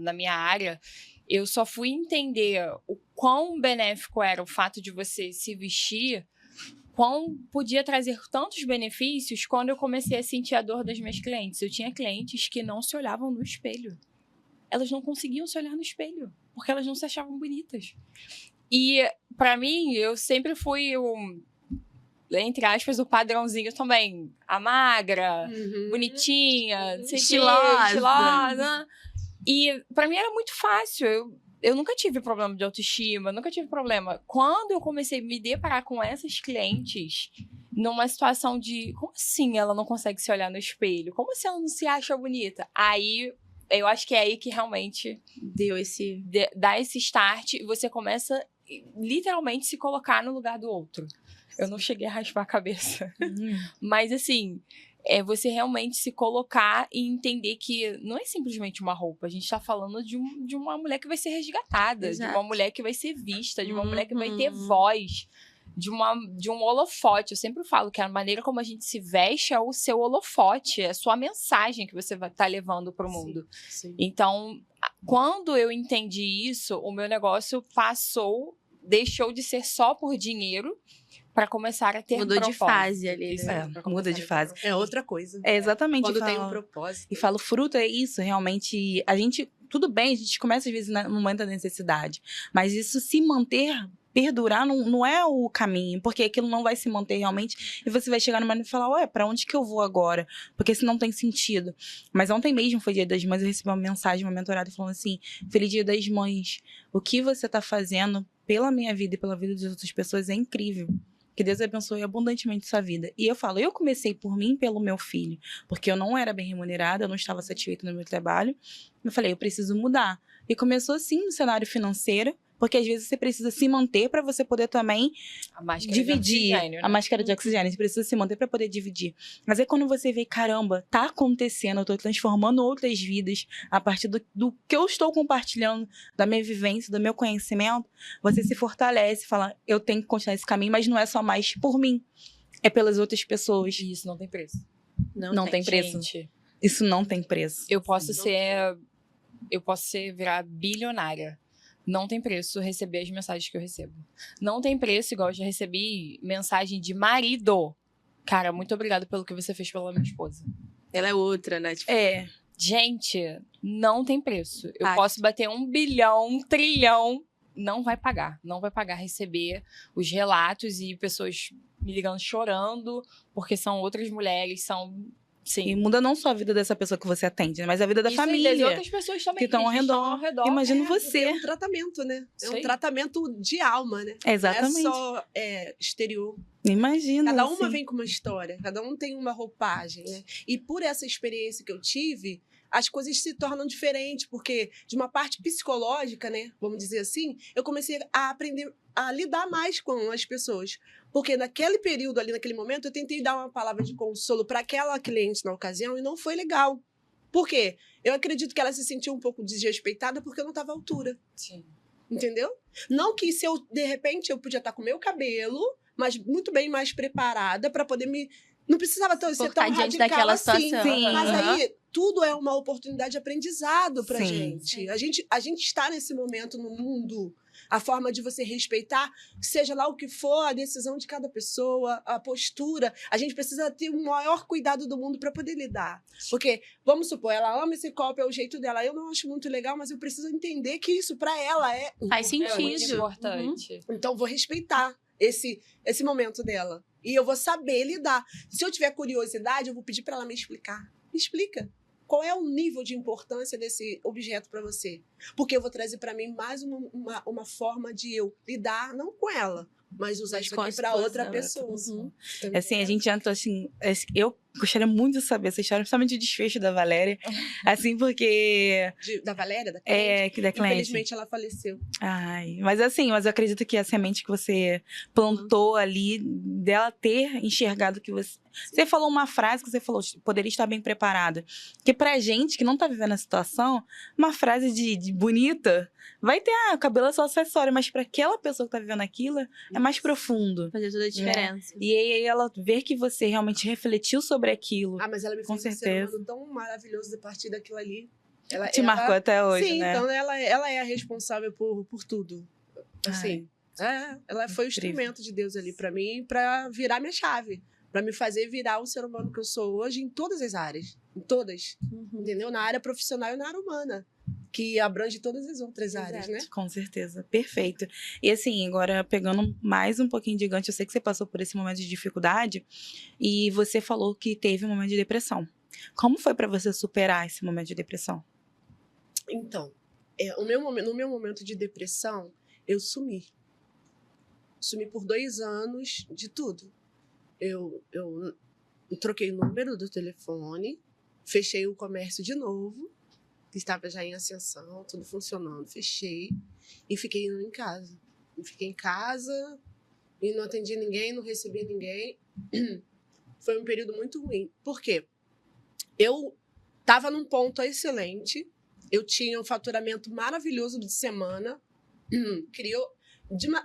Speaker 2: na minha área, eu só fui entender o quão benéfico era o fato de você se vestir, quão podia trazer tantos benefícios quando eu comecei a sentir a dor das minhas clientes. Eu tinha clientes que não se olhavam no espelho. Elas não conseguiam se olhar no espelho, porque elas não se achavam bonitas. E, pra mim, eu sempre fui entre aspas, o padrãozinho também. A magra, bonitinha, não sei o quê, estilosa. E pra mim era muito fácil. Eu nunca tive problema de autoestima, nunca tive problema. Quando eu comecei a me deparar com essas clientes, numa situação de... Como assim ela não consegue se olhar no espelho? Como assim ela não se acha bonita? Aí, eu acho que é aí que realmente...
Speaker 3: Deu esse...
Speaker 2: Dá esse start e você começa, literalmente, se colocar no lugar do outro. Eu não cheguei a raspar a cabeça. Mas, assim... É você realmente se colocar e entender que não é simplesmente uma roupa. A gente tá falando de uma mulher que vai ser resgatada,
Speaker 3: Exato.
Speaker 2: de uma mulher que vai ser vista, de uma mulher que vai ter voz, de um holofote. Eu sempre falo que a maneira como a gente se veste é o seu holofote, é a sua mensagem que você vai estar levando pro mundo.
Speaker 1: Sim.
Speaker 2: Então, quando eu entendi isso, o meu negócio deixou de ser só por dinheiro, para começar a ter
Speaker 3: Mudou de
Speaker 2: propósito.
Speaker 3: fase ali,
Speaker 2: Isso,
Speaker 3: né?
Speaker 2: pra
Speaker 4: Muda
Speaker 2: começar
Speaker 4: de
Speaker 2: a ter
Speaker 4: fase.
Speaker 2: propósito.
Speaker 1: É outra coisa.
Speaker 4: É exatamente.
Speaker 1: Quando tem um
Speaker 4: falo-
Speaker 1: propósito.
Speaker 4: E falo, fruto é isso, realmente. A gente, tudo bem, a gente começa às vezes no momento da necessidade, mas isso se manter perdurar não é o caminho, porque aquilo não vai se manter realmente, e você vai chegar numa e falar, ué, pra onde que eu vou agora? Porque isso não tem sentido. Mas ontem mesmo foi Dia das Mães, eu recebi uma mensagem, uma mentorada falando assim, Feliz Dia das Mães, o que você tá fazendo pela minha vida e pela vida das outras pessoas é incrível. Que Deus abençoe abundantemente sua vida. E eu falo, eu comecei por mim e pelo meu filho, porque eu não era bem remunerada, eu não estava satisfeita no meu trabalho. Eu falei, eu preciso mudar. E começou assim no cenário financeiro, porque às vezes você precisa se manter para você poder também
Speaker 2: A máscara
Speaker 4: dividir
Speaker 2: de oxigênio, né?
Speaker 4: a máscara de oxigênio. Você precisa se manter para poder dividir. Mas aí quando você vê, caramba, tá acontecendo, eu tô transformando outras vidas a partir do que eu estou compartilhando, da minha vivência, do meu conhecimento, você se fortalece, fala, eu tenho que continuar esse caminho, mas não é só mais por mim, é pelas outras pessoas.
Speaker 2: E isso não tem preço.
Speaker 4: Não tem preço.
Speaker 2: Gente,
Speaker 4: Isso não tem preço.
Speaker 2: eu posso virar bilionária. Não tem preço receber as mensagens que eu recebo. Não tem preço, igual eu já recebi mensagem de marido. Cara, muito obrigada pelo que você fez pela minha esposa.
Speaker 1: Ela é outra, né? Tipo,
Speaker 2: Gente, não tem preço. Eu
Speaker 3: Pacto.
Speaker 2: posso bater 1 bilhão, 1 trilhão. Não vai pagar. Não vai pagar receber os relatos e pessoas me ligando chorando, porque são outras mulheres, são...
Speaker 4: E
Speaker 2: Sim.
Speaker 4: muda não só a vida dessa pessoa que você atende, mas a vida da
Speaker 2: Isso, e
Speaker 4: família.
Speaker 2: das outras pessoas também
Speaker 4: que estão ao redor. Imagina
Speaker 1: porque
Speaker 4: você.
Speaker 1: é um tratamento, né? É
Speaker 2: Isso
Speaker 1: um
Speaker 2: aí.
Speaker 1: tratamento de alma, né?
Speaker 4: Exatamente.
Speaker 1: Não é só exterior.
Speaker 4: Imagina.
Speaker 1: Cada uma
Speaker 4: assim.
Speaker 1: vem com uma história, cada um tem uma roupagem, né? E por essa experiência que eu tive, as coisas se tornam diferentes, porque de uma parte psicológica, né, vamos dizer assim, eu comecei a aprender a lidar mais com as pessoas. Porque naquele período ali, naquele momento, eu tentei dar uma palavra de consolo para aquela cliente na ocasião e não foi legal. Por quê? Eu acredito que ela se sentiu um pouco desrespeitada porque eu não estava à altura.
Speaker 2: Sim.
Speaker 1: Entendeu? Não que se eu, de repente, eu podia estar com o meu cabelo, mas muito bem mais preparada para poder me... Não precisava ser
Speaker 3: Por
Speaker 1: tão
Speaker 3: estar diante
Speaker 1: radical
Speaker 3: daquela
Speaker 1: assim.
Speaker 3: situação.
Speaker 4: Sim.
Speaker 1: Mas
Speaker 3: Aham.
Speaker 1: aí, tudo é uma oportunidade de aprendizado pra
Speaker 4: Sim.
Speaker 1: gente. A gente está nesse momento no mundo. A forma de você respeitar, seja lá o que for, a decisão de cada pessoa, a postura. A gente precisa ter o maior cuidado do mundo para poder lidar. Porque, vamos supor, ela ama esse copo, é o jeito dela. Eu não acho muito legal, mas eu preciso entender que isso para ela é...
Speaker 3: Faz
Speaker 2: É muito
Speaker 3: sentido.
Speaker 2: importante.
Speaker 1: Então, vou respeitar esse momento dela. E eu vou saber lidar. Se eu tiver curiosidade, eu vou pedir para ela me explicar. Me explica. Qual é o nível de importância desse objeto para você? Porque eu vou trazer para mim mais uma forma de eu lidar, não com ela, mas usar
Speaker 3: Mas
Speaker 1: isso
Speaker 3: com
Speaker 1: aqui
Speaker 3: a
Speaker 1: para outra
Speaker 3: situação.
Speaker 1: pessoa.
Speaker 3: Uhum.
Speaker 4: Assim, a gente entra assim. Eu gostaria muito de saber essa história, principalmente o desfecho da Valéria. Assim, porque.
Speaker 1: Da Valéria, da cliente?
Speaker 4: É, que da cliente.
Speaker 1: Infelizmente, ela faleceu.
Speaker 4: Ai, mas assim, mas eu acredito que a semente que você plantou ali, dela ter enxergado que você. Você falou uma frase que você falou, poderia estar bem preparada. Que pra gente que não tá vivendo a situação, uma frase de bonita, vai ter, o cabelo é só acessório, mas pra aquela pessoa que tá vivendo aquilo, é mais profundo.
Speaker 3: Fazer toda a diferença.
Speaker 4: E aí ela ver que você realmente refletiu sobre aquilo.
Speaker 1: Ah, mas ela me
Speaker 4: Com
Speaker 1: fez um ser
Speaker 4: certeza.
Speaker 1: humano tão maravilhoso a partir daquilo ali. Ela,
Speaker 4: Te marcou até hoje,
Speaker 1: sim,
Speaker 4: né?
Speaker 1: então ela é a responsável por tudo. Assim, ela foi o
Speaker 4: incrível.
Speaker 1: instrumento de Deus ali pra mim, pra virar minha chave, pra me fazer virar o ser humano que eu sou hoje em todas as áreas, em todas, entendeu? Na área profissional e na área humana, que abrange todas as outras áreas, né?
Speaker 4: Com certeza, perfeito. E assim, agora pegando mais um pouquinho de gancho, eu sei que você passou por esse momento de dificuldade e você falou que teve um momento de depressão. Como foi pra você superar esse momento de depressão?
Speaker 1: Então, no meu momento de depressão, eu sumi. Sumi por 2 anos de tudo. Eu troquei o número do telefone, fechei o comércio de novo, que estava já em ascensão, tudo funcionando, fechei e fiquei em casa. Fiquei em casa e não atendi ninguém, não recebi ninguém. Foi um período muito ruim. Por quê? Eu estava num ponto excelente, eu tinha um faturamento maravilhoso de semana,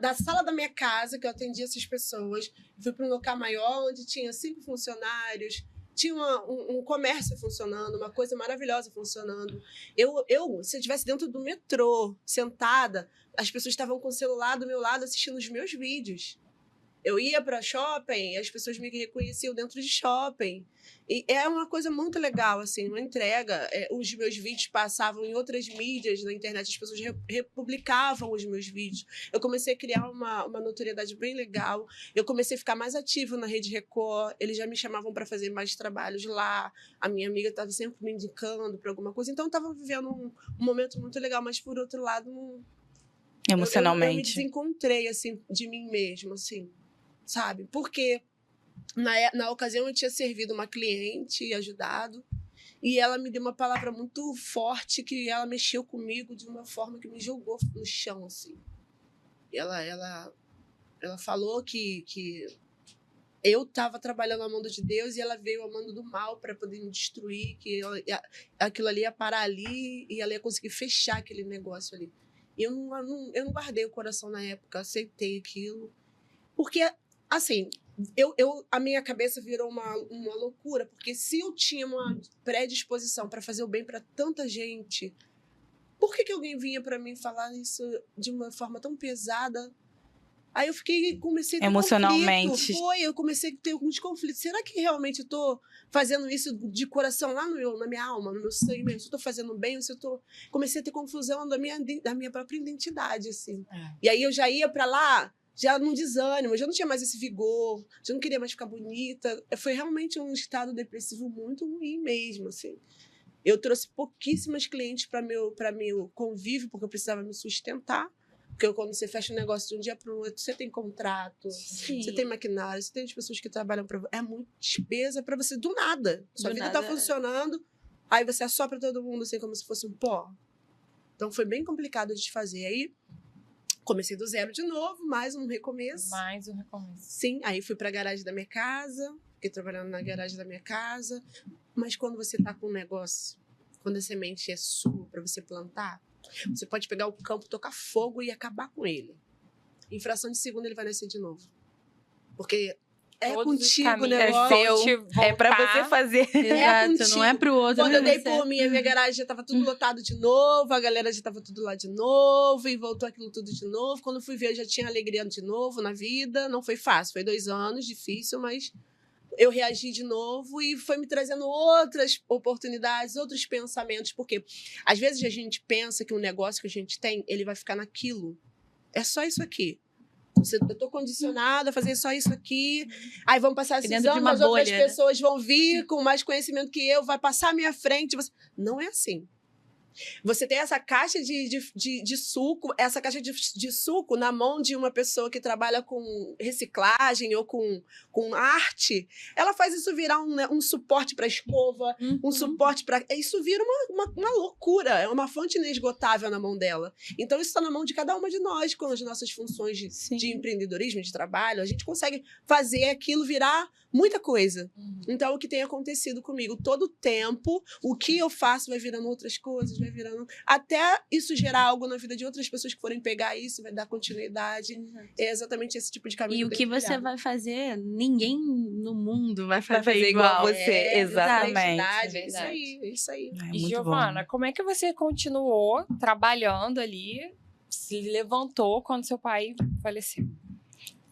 Speaker 1: da sala da minha casa, que eu atendia essas pessoas, fui para um local maior, onde tinha 5 funcionários, tinha um comércio funcionando, uma coisa maravilhosa funcionando. Se eu estivesse dentro do metrô, sentada, as pessoas estavam com o celular do meu lado assistindo os meus vídeos. Eu ia para shopping e as pessoas me reconheciam dentro de shopping. E é uma coisa muito legal, assim, uma entrega. Os meus vídeos passavam em outras mídias na internet, as pessoas republicavam os meus vídeos. Eu comecei a criar uma notoriedade bem legal. Eu comecei a ficar mais ativa na Rede Record. Eles já me chamavam para fazer mais trabalhos lá. A minha amiga estava sempre me indicando para alguma coisa. Então, eu estava vivendo um momento muito legal, mas, por outro lado,
Speaker 4: Emocionalmente.
Speaker 1: eu me desencontrei, assim, de mim mesma, assim, sabe? Porque na ocasião eu tinha servido uma cliente e ajudado, e ela me deu uma palavra muito forte que ela mexeu comigo de uma forma que me jogou no chão, assim. Ela falou que eu estava trabalhando a mão de Deus e ela veio amando do mal para poder me destruir, que aquilo ali ia parar ali e ela ia conseguir fechar aquele negócio ali. Eu não guardei o coração na época, aceitei aquilo. Porque, assim, a minha cabeça virou uma loucura, porque se eu tinha uma predisposição para fazer o bem para tanta gente, por que alguém vinha para mim falar isso de uma forma tão pesada? Aí comecei a ter
Speaker 4: emocionalmente.
Speaker 1: conflito. Eu comecei a ter alguns conflitos. Será que realmente eu estou fazendo isso de coração lá na minha alma, no meu sangue mesmo? Se eu estou fazendo bem ou se eu estou... Comecei a ter confusão da minha própria identidade, assim. E aí eu já ia para lá, já num desânimo, já não tinha mais esse vigor, já não queria mais ficar bonita. Foi realmente um estado depressivo muito ruim mesmo, assim. Eu trouxe pouquíssimas clientes para meu convívio, porque eu precisava me sustentar. Porque quando você fecha um negócio de um dia para o outro, você tem contrato, você tem maquinário, você tem as pessoas que trabalham para você. É muita despesa para você do nada. Sua vida está funcionando, aí você assopra todo mundo assim como se fosse um pó. Então foi bem complicado de fazer. Aí comecei do zero de novo, mais um recomeço. Sim, aí fui para a garagem da minha casa, fiquei trabalhando na garagem da minha casa. Mas quando você está com um negócio, quando a semente é sua para você plantar, você pode pegar o campo, tocar fogo e acabar com ele. Em fração de segundo ele vai nascer de novo. Porque contigo o negócio.
Speaker 4: É pra você fazer.
Speaker 3: Exato, não é pro outro.
Speaker 1: Quando eu dei por mim, a minha garagem já tava tudo lotado de novo, a galera já tava tudo lá de novo, e voltou aquilo tudo de novo. Quando eu fui ver, eu já tinha alegria de novo na vida. Não foi fácil, foi 2 anos, difícil, mas eu reagi de novo e foi me trazendo outras oportunidades, outros pensamentos, porque às vezes a gente pensa que um negócio que a gente tem, ele vai ficar naquilo. É só isso aqui. Eu estou condicionada a fazer só isso aqui. Aí vão passar esses anos, as outras pessoas vão vir com mais conhecimento que eu, vai passar à minha frente. Não é assim. Você tem essa caixa de suco, essa caixa de suco na mão de uma pessoa que trabalha com reciclagem ou com arte, ela faz isso virar um suporte para escova, um suporte para... Isso vira uma loucura, é uma fonte inesgotável na mão dela. Então isso está na mão de cada uma de nós, com as nossas funções de empreendedorismo, de trabalho, a gente consegue fazer aquilo virar muita coisa. Então, o que tem acontecido comigo? Todo tempo, o que eu faço vai virando outras coisas, vai virando... Até isso gerar algo na vida de outras pessoas que forem pegar isso, vai dar continuidade. É exatamente esse tipo de caminho.
Speaker 3: E o que você vai fazer, ninguém no mundo vai fazer
Speaker 4: igual você. Exatamente.
Speaker 1: Isso aí.
Speaker 2: E, Giovana, como é que você continuou trabalhando ali, se levantou quando seu pai faleceu?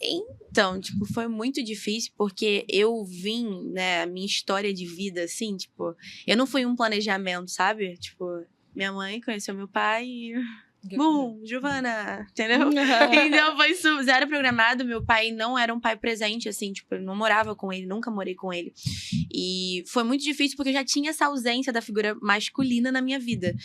Speaker 3: Então, tipo, foi muito difícil porque eu vim, né, a minha história de vida, assim, tipo, eu não fui um planejamento, sabe? Tipo, minha mãe conheceu meu pai e... Giovana, entendeu? Então foi zero programado. Meu pai não era um pai presente, assim, tipo, eu não morava com ele, nunca morei com ele. E foi muito difícil porque eu já tinha essa ausência da figura masculina na minha vida.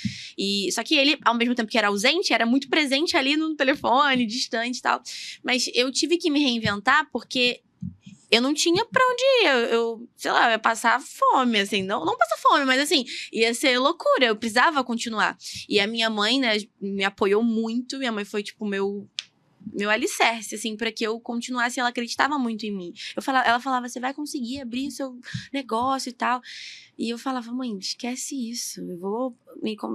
Speaker 3: Só que ele, ao mesmo tempo que era ausente, era muito presente ali no telefone, distante e tal. Mas eu tive que me reinventar porque eu não tinha pra onde ir. Eu sei lá, eu ia passar fome, assim. Não passar fome, mas assim, ia ser loucura. Eu precisava continuar. E a minha mãe, né, me apoiou muito. Minha mãe foi, tipo, meu alicerce, assim, pra que eu continuasse. Ela acreditava muito em mim. Ela falava, você vai conseguir abrir seu negócio e tal. E eu falava, mãe, esquece isso. Eu vou,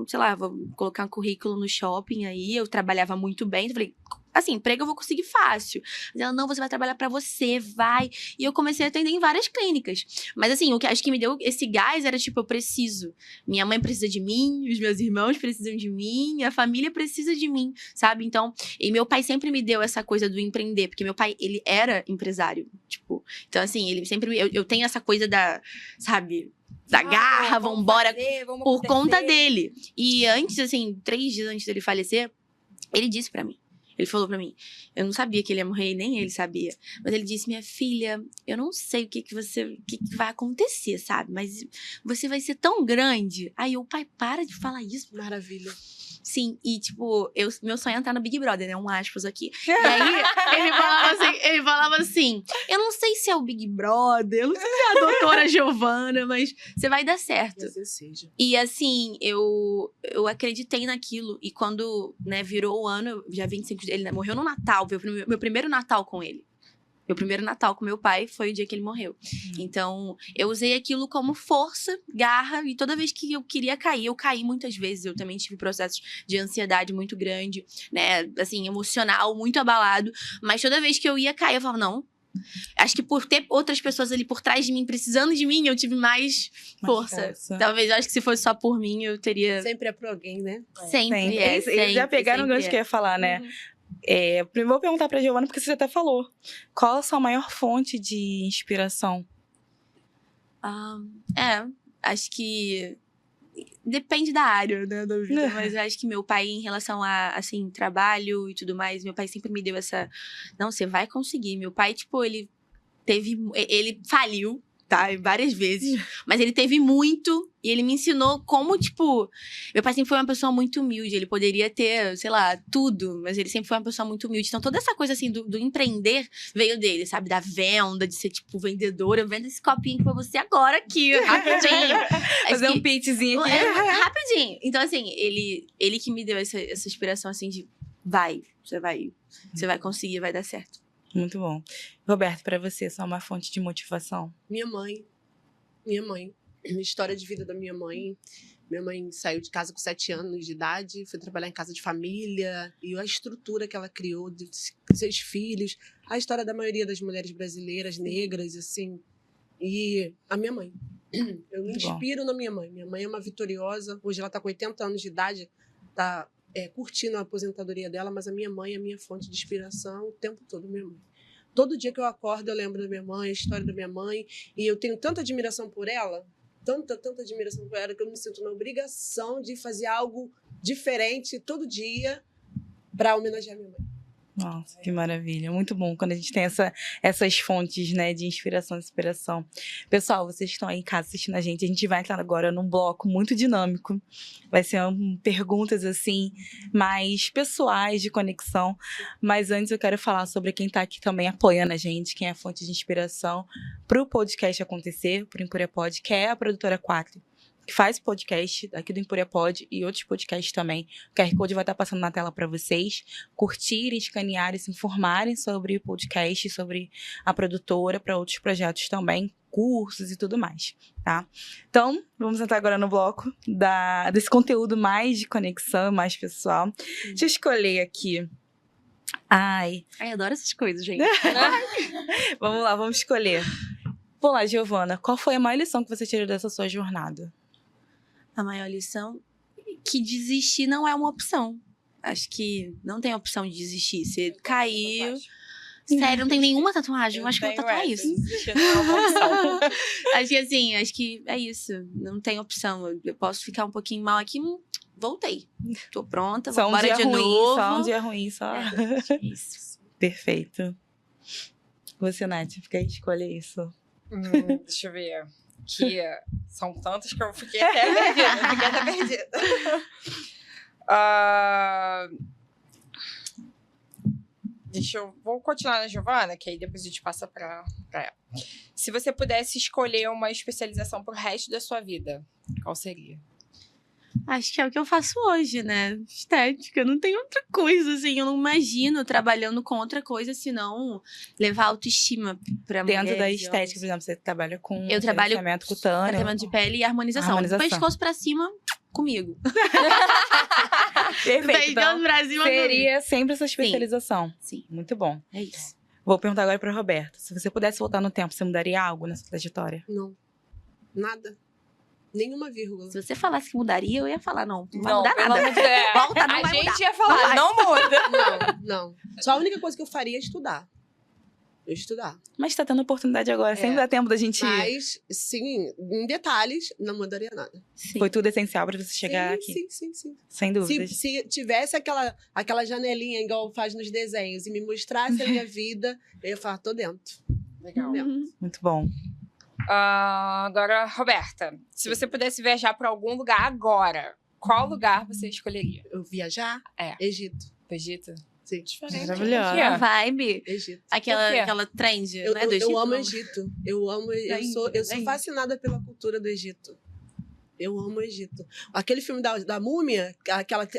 Speaker 3: sei lá, vou colocar um currículo no shopping aí. Eu trabalhava muito bem. Eu falei, assim, emprego eu vou conseguir fácil. Mas ela, não, você vai trabalhar pra você, vai. E eu comecei a atender em várias clínicas. Mas assim, o que acho que me deu esse gás era tipo, eu preciso. Minha mãe precisa de mim, os meus irmãos precisam de mim, a família precisa de mim, sabe? Então, e meu pai sempre me deu essa coisa do empreender, porque meu pai, ele era empresário, tipo. Então assim, ele sempre, eu tenho essa coisa da, sabe, da garra, vambora, por conta dele. E antes, assim, 3 dias antes dele falecer, ele disse pra mim. Ele falou pra mim, eu não sabia que ele ia morrer, nem ele sabia. Mas ele disse, minha filha, eu não sei o que vai acontecer, sabe? Mas você vai ser tão grande. Aí o pai, para de falar isso.
Speaker 1: Maravilha.
Speaker 3: Sim, e tipo, meu sonho é entrar no Big Brother, né? Aspas aqui. E aí, ele falava assim, eu não sei se é o Big Brother, eu não sei se é a doutora Giovana, mas você vai dar certo.
Speaker 1: Assim seja.
Speaker 3: E assim, eu acreditei naquilo. E quando, né, virou o ano, já 25 dias, ele morreu no Natal, meu primeiro Natal com ele. Meu primeiro Natal com meu pai foi o dia que ele morreu. Então, eu usei aquilo como força, garra, e toda vez que eu queria cair, eu caí muitas vezes. Eu também tive processos de ansiedade muito grande, né? Assim, emocional, muito abalado. Mas toda vez que eu ia cair, eu falava, não. Acho que por ter outras pessoas ali por trás de mim, precisando de mim, eu tive mais força. Talvez, eu acho que se fosse só por mim, eu teria...
Speaker 1: Sempre é por alguém, né?
Speaker 3: Sempre.
Speaker 4: Eles já pegaram o gancho que eu ia falar, né? Primeiro vou perguntar pra Giovana, porque você até falou. Qual a sua maior fonte de inspiração?
Speaker 3: Acho que depende da área, né, da vida. Mas eu acho que meu pai, em relação a, assim, trabalho e tudo mais, meu pai sempre me deu essa... Não, você vai conseguir. Meu pai, tipo, ele faliu, tá? Várias vezes. Mas ele teve muito... E ele me ensinou como, tipo... Meu pai sempre foi uma pessoa muito humilde. Ele poderia ter, sei lá, tudo. Mas ele sempre foi uma pessoa muito humilde. Então, toda essa coisa, assim, do empreender veio dele, sabe? Da venda, de ser, tipo, vendedora. Eu vendo esse copinho aqui pra você agora aqui, rapidinho.
Speaker 4: Fazer um pitchzinho aqui.
Speaker 3: Rapidinho. Então, assim, ele que me deu essa inspiração, assim, de... Você vai conseguir, vai dar certo.
Speaker 4: Muito bom. Roberto, pra você, só uma fonte de motivação?
Speaker 1: Minha mãe. História de vida da minha mãe. Minha mãe saiu de casa com 7 anos de idade, foi trabalhar em casa de família, e a estrutura que ela criou de 6 filhos, a história da maioria das mulheres brasileiras, negras, assim. E a minha mãe. Eu me inspiro na minha mãe. Minha mãe é uma vitoriosa, hoje ela está com 80 anos de idade, está curtindo a aposentadoria dela, mas a minha mãe é a minha fonte de inspiração o tempo todo, minha mãe. Todo dia que eu acordo, eu lembro da minha mãe, a história da minha mãe, e eu tenho tanta admiração por ela, tanta admiração por ela, que eu me sinto na obrigação de fazer algo diferente todo dia para homenagear minha mãe.
Speaker 4: Nossa, que maravilha. Muito bom quando a gente tem essas fontes, né, de inspiração e inspiração. Pessoal, vocês estão aí em casa assistindo a gente vai entrar agora num bloco muito dinâmico. Vai ser perguntas, assim, mais pessoais, de conexão. Mas antes eu quero falar sobre quem está aqui também apoiando a gente, quem é a fonte de inspiração para o podcast acontecer, para o Empúria Pod, que é a produtora 4. Que faz podcast aqui do Empúria Pod e outros podcasts também. O QR Code vai estar passando na tela para vocês curtirem, escanearem, se informarem sobre o podcast, sobre a produtora, para outros projetos também, cursos e tudo mais, tá? Então, vamos entrar agora no bloco desse conteúdo mais de conexão, mais pessoal. Deixa eu escolher aqui. Ai,
Speaker 3: adoro essas coisas, gente.
Speaker 4: Vamos lá, vamos escolher. Vamos lá, Giovana, qual foi a maior lição que você tirou dessa sua jornada?
Speaker 3: A maior lição é que desistir não é uma opção. Acho que não tem opção de desistir. Você caiu... Sério, não tem nenhuma tatuagem. Eu acho que vou tatuar isso.
Speaker 2: Desistir não é uma opção.
Speaker 3: Acho que é isso. Não tem opção. Eu posso ficar um pouquinho mal aqui, voltei. Tô pronta, vou embora de novo.
Speaker 4: Só um dia ruim, só.
Speaker 3: Isso.
Speaker 4: Perfeito. Você, Nath, fica aí, escolha isso.
Speaker 2: Deixa eu ver. Que são tantas que eu fiquei até perdida. Vou continuar na Giovana, que aí depois a gente passa pra ela. Se você pudesse escolher uma especialização pro resto da sua vida, qual seria?
Speaker 3: Acho que é o que eu faço hoje, né? Estética. Não tem outra coisa, assim. Eu não imagino trabalhando com outra coisa, senão levar autoestima pra mulheres.
Speaker 4: Dentro da estética, por exemplo, você trabalha com
Speaker 3: tratamento
Speaker 4: cutâneo.
Speaker 3: Tratamento de pele e harmonização. Do pescoço pra cima, comigo.
Speaker 4: Perfeito.
Speaker 3: Beijão do Brasil.
Speaker 4: Seria sempre essa especialização.
Speaker 3: Sim,
Speaker 4: Muito bom.
Speaker 3: é isso.
Speaker 4: Vou perguntar agora pra Roberta. Se você pudesse voltar no tempo, você mudaria algo nessa trajetória?
Speaker 1: Não. Nada. Nenhuma vírgula.
Speaker 3: Se você falasse que mudaria, eu ia falar, não vai
Speaker 2: Não,
Speaker 3: mudar
Speaker 2: pelo
Speaker 3: nada.
Speaker 2: amor de Deus.
Speaker 3: Volta, não
Speaker 2: A
Speaker 3: vai
Speaker 2: gente
Speaker 3: mudar.
Speaker 2: ia falar, não muda.
Speaker 1: Não. Só a única coisa que eu faria é estudar. Eu estudar.
Speaker 4: Mas tá tendo oportunidade agora. Sempre dá tempo da gente ir.
Speaker 1: Mas, sim, em detalhes, não mudaria nada.
Speaker 3: Sim.
Speaker 4: Foi tudo essencial pra você chegar aqui.
Speaker 1: Sim.
Speaker 4: Sem dúvidas.
Speaker 1: Se tivesse aquela janelinha igual faz nos desenhos e me mostrasse a minha vida, eu ia falar, tô dentro.
Speaker 2: Legal.
Speaker 4: Muito bom.
Speaker 2: Agora, Roberta, se você pudesse viajar para algum lugar agora, qual lugar você escolheria?
Speaker 1: Eu viajar?
Speaker 2: É.
Speaker 1: Egito.
Speaker 2: Egito?
Speaker 1: Sim.
Speaker 4: Maravilhosa.
Speaker 3: A vibe.
Speaker 1: Egito.
Speaker 2: Por quê?
Speaker 3: Aquela trend,
Speaker 1: Eu,
Speaker 3: né, do Egito.
Speaker 1: eu amo Egito. Eu sou
Speaker 3: Trend.
Speaker 1: fascinada pela cultura do Egito. Eu amo o Egito. Aquele filme da Múmia,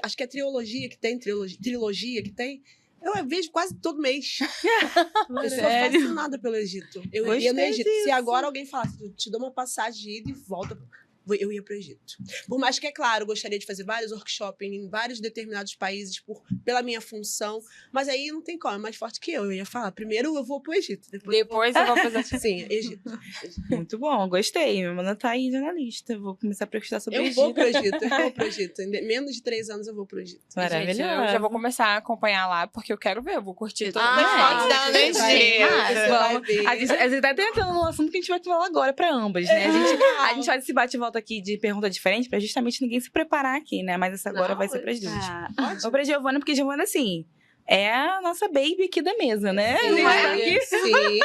Speaker 1: acho que é trilogia que tem. Eu vejo quase todo mês. Eu sou fascinada pelo Egito. Eu ia no
Speaker 4: Gostei
Speaker 1: Egito.
Speaker 4: disso.
Speaker 1: Se agora alguém falasse, te dou uma passagem de ida e volta, eu ia pro Egito. Por mais que, é claro, eu gostaria de fazer vários workshops em vários determinados países pela minha função, mas aí não tem como, é mais forte que eu. Eu ia falar, primeiro eu vou pro Egito.
Speaker 2: Depois eu vou fazer.
Speaker 1: Sim, Egito.
Speaker 4: Muito bom, gostei. Minha mana tá aí na lista. Vou começar a pesquisar sobre
Speaker 1: Eu
Speaker 4: Egito.
Speaker 1: vou pro Egito. Em menos de 3 anos eu vou pro Egito.
Speaker 2: Gente, eu já vou começar a acompanhar lá, porque eu quero ver, eu vou curtir todas
Speaker 3: Ah,
Speaker 2: as fotos dela no
Speaker 1: vai ver,
Speaker 2: Egito.
Speaker 1: você vai
Speaker 4: Vamos.
Speaker 1: ver.
Speaker 4: A gente tá até entrando no assunto que a gente vai falar agora pra ambas, né? A gente faz esse bate-volta aqui de pergunta diferente pra justamente ninguém se preparar aqui, né? Mas essa agora
Speaker 1: Não,
Speaker 4: vai ser pras duas.
Speaker 3: Ah,
Speaker 4: Vou pra Giovana, porque Giovana, assim, é a nossa baby aqui da mesa, né? A gente tá aqui.
Speaker 1: Sim.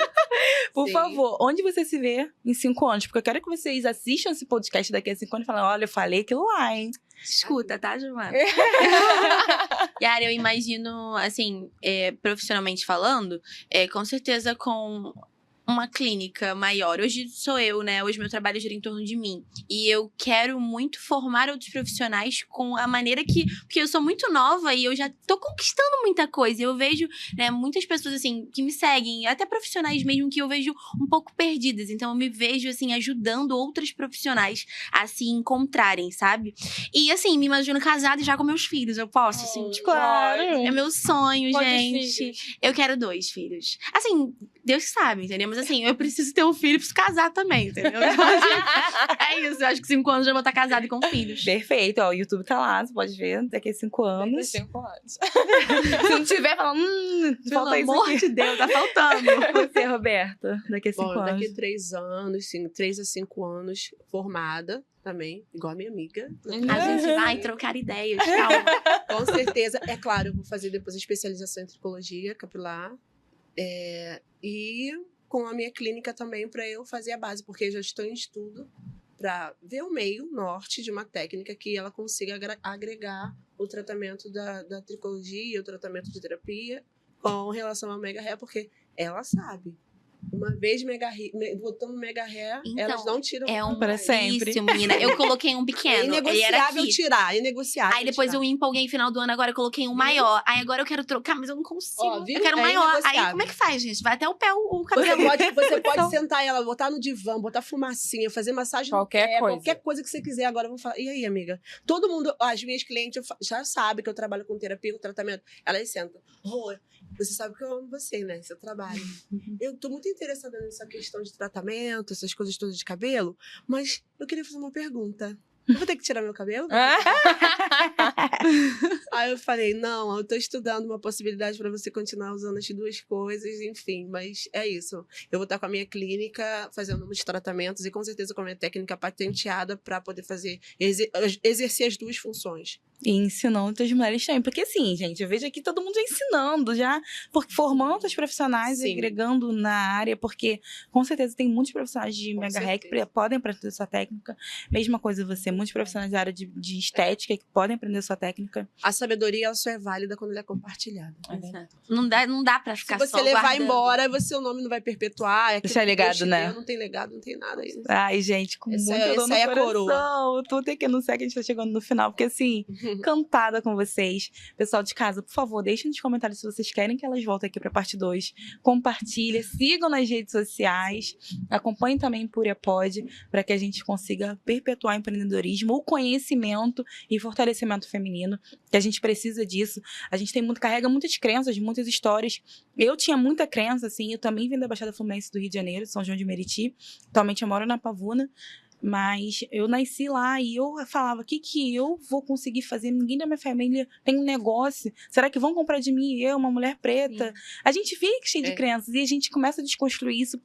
Speaker 4: Por
Speaker 1: Sim.
Speaker 4: favor, onde você se vê em 5 anos? Porque eu quero que vocês assistam esse podcast daqui a 5 anos e falem, olha, eu falei aquilo lá, hein?
Speaker 3: escuta, tá, Giovana? Yara, eu imagino, assim, profissionalmente falando, com certeza com uma clínica maior. Hoje sou eu, né? Hoje meu trabalho gira em torno de mim. E eu quero muito formar outros profissionais com a maneira que... Porque eu sou muito nova e eu já tô conquistando muita coisa. E eu vejo, né, muitas pessoas, assim, que me seguem, até profissionais mesmo, que eu vejo um pouco perdidas. Então, eu me vejo, assim, ajudando outros profissionais a se encontrarem, sabe? E, assim, me imagino casada e já com meus filhos. Eu posso, assim, tipo...
Speaker 4: Claro.
Speaker 3: É meu sonho,
Speaker 2: Quantos
Speaker 3: gente.
Speaker 2: filhos?
Speaker 3: Eu quero 2 filhos. Assim, Deus que sabe, entendeu? Mas assim, eu preciso ter um filho, preciso casar também, entendeu? Então, assim, é isso. Eu acho que 5 anos eu já vou estar casada e com filhos.
Speaker 4: Perfeito, ó, o YouTube tá lá, você pode ver daqui a 5 anos.
Speaker 2: 5 anos.
Speaker 4: Se não tiver, fala,
Speaker 3: Pelo
Speaker 4: falta isso
Speaker 3: amor
Speaker 4: aqui.
Speaker 3: de Deus, tá faltando.
Speaker 4: Você, Roberta, daqui a 5
Speaker 1: Bom,
Speaker 4: anos.
Speaker 1: daqui a 3 anos, sim, 3 a 5 anos, formada também, igual a minha amiga.
Speaker 3: A gente vai trocar ideias, calma.
Speaker 1: Com certeza. É claro, eu vou fazer depois a especialização em tricologia capilar. E com a minha clínica também para eu fazer a base, porque eu já estou em estudo para ver o meio norte de uma técnica que ela consiga agregar o tratamento da tricologia, o tratamento de terapia com relação ao mega hair, porque ela sabe. Uma vez botando mega hair,
Speaker 3: Então,
Speaker 1: elas não tiram.
Speaker 3: É um
Speaker 4: Para sempre.
Speaker 3: Isso, menina. Eu coloquei um
Speaker 1: É
Speaker 3: pequeno. Ele era
Speaker 1: inegociável
Speaker 3: aqui.
Speaker 1: tirar, é inegociável.
Speaker 3: Aí depois eu empolguei no final do ano, agora eu coloquei um maior. Aí agora eu quero trocar, mas eu não consigo.
Speaker 1: Ó, viu?
Speaker 3: Eu quero um
Speaker 1: É
Speaker 3: maior. Aí
Speaker 1: inegociável.
Speaker 3: como é que faz, gente? Vai até o pé o
Speaker 1: Você
Speaker 3: cabelo.
Speaker 1: pode sentar ela, botar no divã, botar fumacinha, fazer massagem no
Speaker 2: Qualquer
Speaker 1: pé,
Speaker 2: coisa.
Speaker 1: qualquer coisa que você quiser. Agora eu vou falar. E aí, amiga? Todo mundo, as minhas clientes já sabem que eu trabalho com terapia, com tratamento. Elas sentam. Rô, você sabe que eu amo você, né? Seu trabalho. Eu tô muito interessada nessa questão de tratamento, essas coisas todas de cabelo, mas eu queria fazer uma pergunta. Eu vou ter que tirar meu cabelo? Aí eu falei, não, eu tô estudando uma possibilidade para você continuar usando as duas coisas, enfim, mas é isso. Eu vou estar com a minha clínica fazendo uns tratamentos e com certeza com a minha técnica patenteada para poder fazer, exercer as duas funções.
Speaker 4: E ensinando outras mulheres também. Porque assim, gente, eu vejo aqui todo mundo já ensinando, já formando outros profissionais e
Speaker 1: Sim.
Speaker 4: agregando na área, porque com certeza tem muitos profissionais de
Speaker 1: Com
Speaker 4: mega hair que
Speaker 1: certeza.
Speaker 4: podem aprender sua técnica. Mesma coisa você, muitos profissionais da área de estética que podem aprender sua técnica.
Speaker 1: A sabedoria ela só é válida quando ela é compartilhada.
Speaker 3: Não dá pra
Speaker 1: Se
Speaker 3: ficar
Speaker 1: você
Speaker 3: só
Speaker 1: levar
Speaker 3: guardando.
Speaker 1: embora, seu nome não vai perpetuar. É
Speaker 4: Deixar legado, né?
Speaker 1: Não tem legado, não tem nada. Isso.
Speaker 4: Ai, gente, com
Speaker 1: Essa
Speaker 4: muita dor no
Speaker 1: é a
Speaker 4: coração.
Speaker 1: coroa.
Speaker 4: Eu tô até que anunciar que a gente tá chegando no final, porque assim, encantada com vocês. Pessoal de casa, por favor, deixem nos comentários se vocês querem que elas voltem aqui para parte 2. Compartilhem, sigam nas redes sociais, acompanhem também Empúria Pod, para que a gente consiga perpetuar o empreendedorismo, o conhecimento e fortalecimento feminino, que a gente precisa disso. A gente carrega muitas crenças, muitas histórias. Eu tinha muita crença, assim, eu também vim da Baixada Fluminense do Rio de Janeiro, São João de Meriti. Atualmente eu moro na Pavuna, mas eu nasci lá e eu falava, o que eu vou conseguir fazer? Ninguém da minha família tem um negócio. Será que vão comprar de mim? Eu, uma mulher preta? A gente fica cheio de crenças e a gente começa a desconstruir isso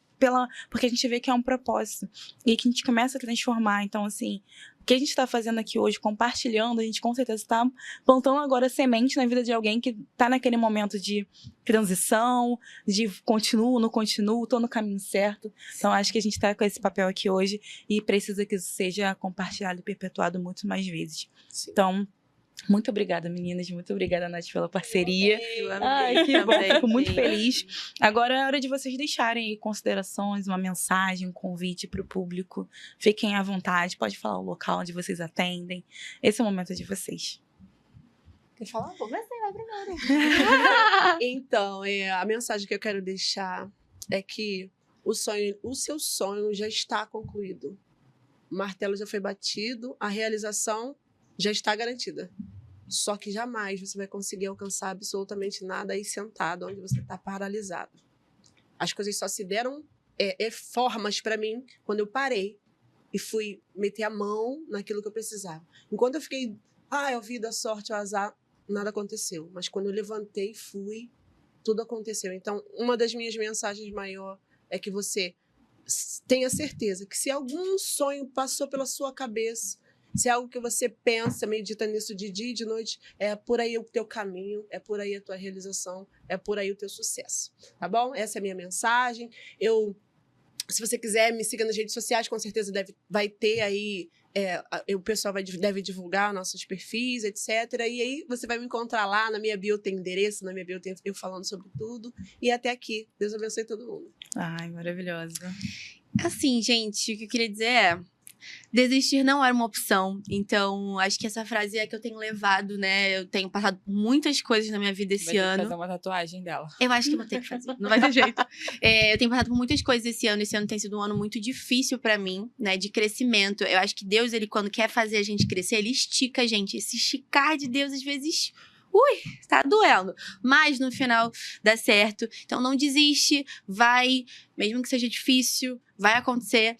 Speaker 4: porque a gente vê que é um propósito e que a gente começa a transformar. Então, assim, o que a gente está fazendo aqui hoje, compartilhando, a gente com certeza está plantando agora semente na vida de alguém que está naquele momento de transição, de continuo, não continuo, estou no caminho certo. Então, acho que a gente está com esse papel aqui hoje e precisa que isso seja compartilhado e perpetuado muito mais vezes. Sim. Então, muito obrigada, meninas. Muito obrigada, Nath, pela parceria. Ai, que bom. Fico muito feliz. Agora é hora de vocês deixarem aí considerações, uma mensagem, um convite para o público. Fiquem à vontade. Pode falar o local onde vocês atendem. Esse é o momento de vocês.
Speaker 1: Quer falar? Você vai primeiro. Então, a mensagem que eu quero deixar é que o seu sonho já está concluído. O martelo já foi batido, a realização já está garantida. Só que jamais você vai conseguir alcançar absolutamente nada aí sentado, onde você está paralisado. As coisas só se deram formas para mim quando eu parei e fui meter a mão naquilo que eu precisava. Enquanto eu fiquei, a vida, a sorte, o azar, nada aconteceu. Mas quando eu levantei e fui, tudo aconteceu. Então, uma das minhas mensagens maior é que você tenha certeza que se algum sonho passou pela sua cabeça, se é algo que você pensa, medita nisso de dia e de noite, é por aí o teu caminho, é por aí a tua realização, é por aí o teu sucesso, tá bom? Essa é a minha mensagem. Se você quiser, me siga nas redes sociais, com certeza vai ter aí, o pessoal deve divulgar nossos perfis, etc. E aí você vai me encontrar lá, na minha bio tem endereço, na minha bio tem eu falando sobre tudo. E até aqui. Deus abençoe todo mundo.
Speaker 4: Ai, maravilhosa.
Speaker 3: Assim, gente, o que eu queria dizer é: desistir não era uma opção. Então, acho que essa frase é que eu tenho levado, né? Eu tenho passado por muitas coisas na minha vida esse ano.
Speaker 2: Vai fazer uma tatuagem dela.
Speaker 3: Eu acho que eu vou ter que fazer. Não vai ter jeito. Eu tenho passado por muitas coisas esse ano. Esse ano tem sido um ano muito difícil pra mim, né? De crescimento. Eu acho que Deus, ele quando quer fazer a gente crescer, ele estica a gente. Esse esticar de Deus, às vezes, tá doendo. Mas no final dá certo. Então não desiste, vai, mesmo que seja difícil, vai acontecer.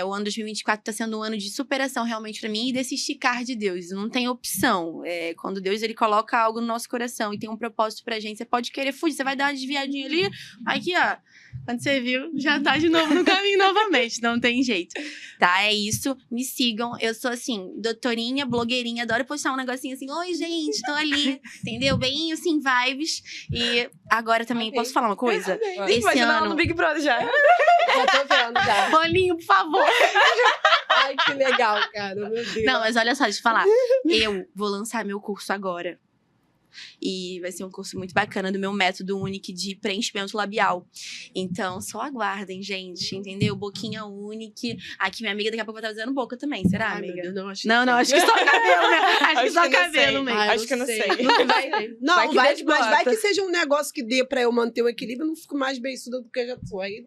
Speaker 3: O ano 2024 tá sendo um ano de superação realmente pra mim e desse esticar de Deus. Não tem opção. Quando Deus, ele coloca algo no nosso coração e tem um propósito pra gente, você pode querer fugir, você vai dar uma desviadinha ali, aqui, ó. Quando você viu, já tá de novo no caminho novamente. Não tem jeito. Tá, é isso. Me sigam. Eu sou, assim, doutorinha, blogueirinha. Adoro postar um negocinho assim. Oi, gente, tô ali. Entendeu? Bem, assim, vibes. E agora também, posso falar uma coisa? Esse ano...
Speaker 4: no Big Brother já.
Speaker 1: Já tô vendo, já.
Speaker 3: Bolinho, por favor.
Speaker 1: Ai, que legal, cara. Meu Deus.
Speaker 3: Não, mas olha só, deixa eu falar. Eu vou lançar meu curso agora. E vai ser um curso muito bacana do meu método único de preenchimento labial. Então, só aguardem, gente, entendeu? Boquinha única. Aqui, minha amiga daqui a pouco vai estar fazendo boca também, será,
Speaker 1: Ai,
Speaker 3: amiga?
Speaker 1: meu Deus, não,
Speaker 3: acho que só cabelo, né? Acho que só cabelo mesmo.
Speaker 4: Acho que não sei.
Speaker 1: Vai que seja um negócio que dê pra eu manter o equilíbrio, eu não fico mais beiçuda do que eu já sou. Aí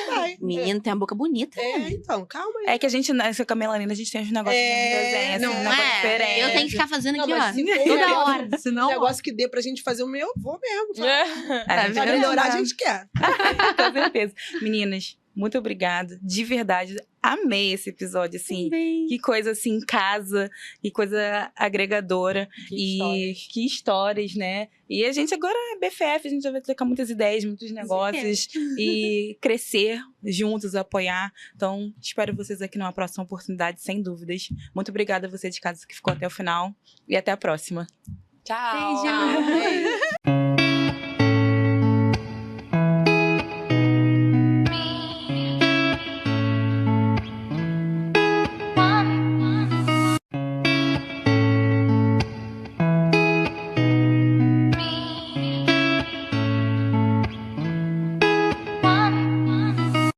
Speaker 1: vai.
Speaker 3: Menino, tem a boca bonita.
Speaker 1: Então, calma aí.
Speaker 4: É que a gente, nessa com a melanina, a gente tem uns negócios de desenho, assim,
Speaker 1: não
Speaker 4: um negócio diferente.
Speaker 3: Eu tenho que ficar fazendo aqui,
Speaker 1: mas
Speaker 3: ó,
Speaker 1: se for
Speaker 3: toda hora. Senão,
Speaker 1: negócio que dê pra gente fazer o meu, eu vou mesmo.
Speaker 4: Tá
Speaker 1: Pra melhorar, a gente quer.
Speaker 4: Com certeza. Meninas, muito obrigada. De verdade, amei esse episódio, assim. Que coisa, assim, em casa. Que coisa agregadora. Que histórias, né? E a gente agora é BFF, a gente já vai trocar muitas ideias, muitos negócios. E crescer juntos, apoiar. Então, espero vocês aqui numa próxima oportunidade, sem dúvidas. Muito obrigada a você de casa que ficou até o final. E até a próxima.
Speaker 2: Tchau.
Speaker 3: Beijo.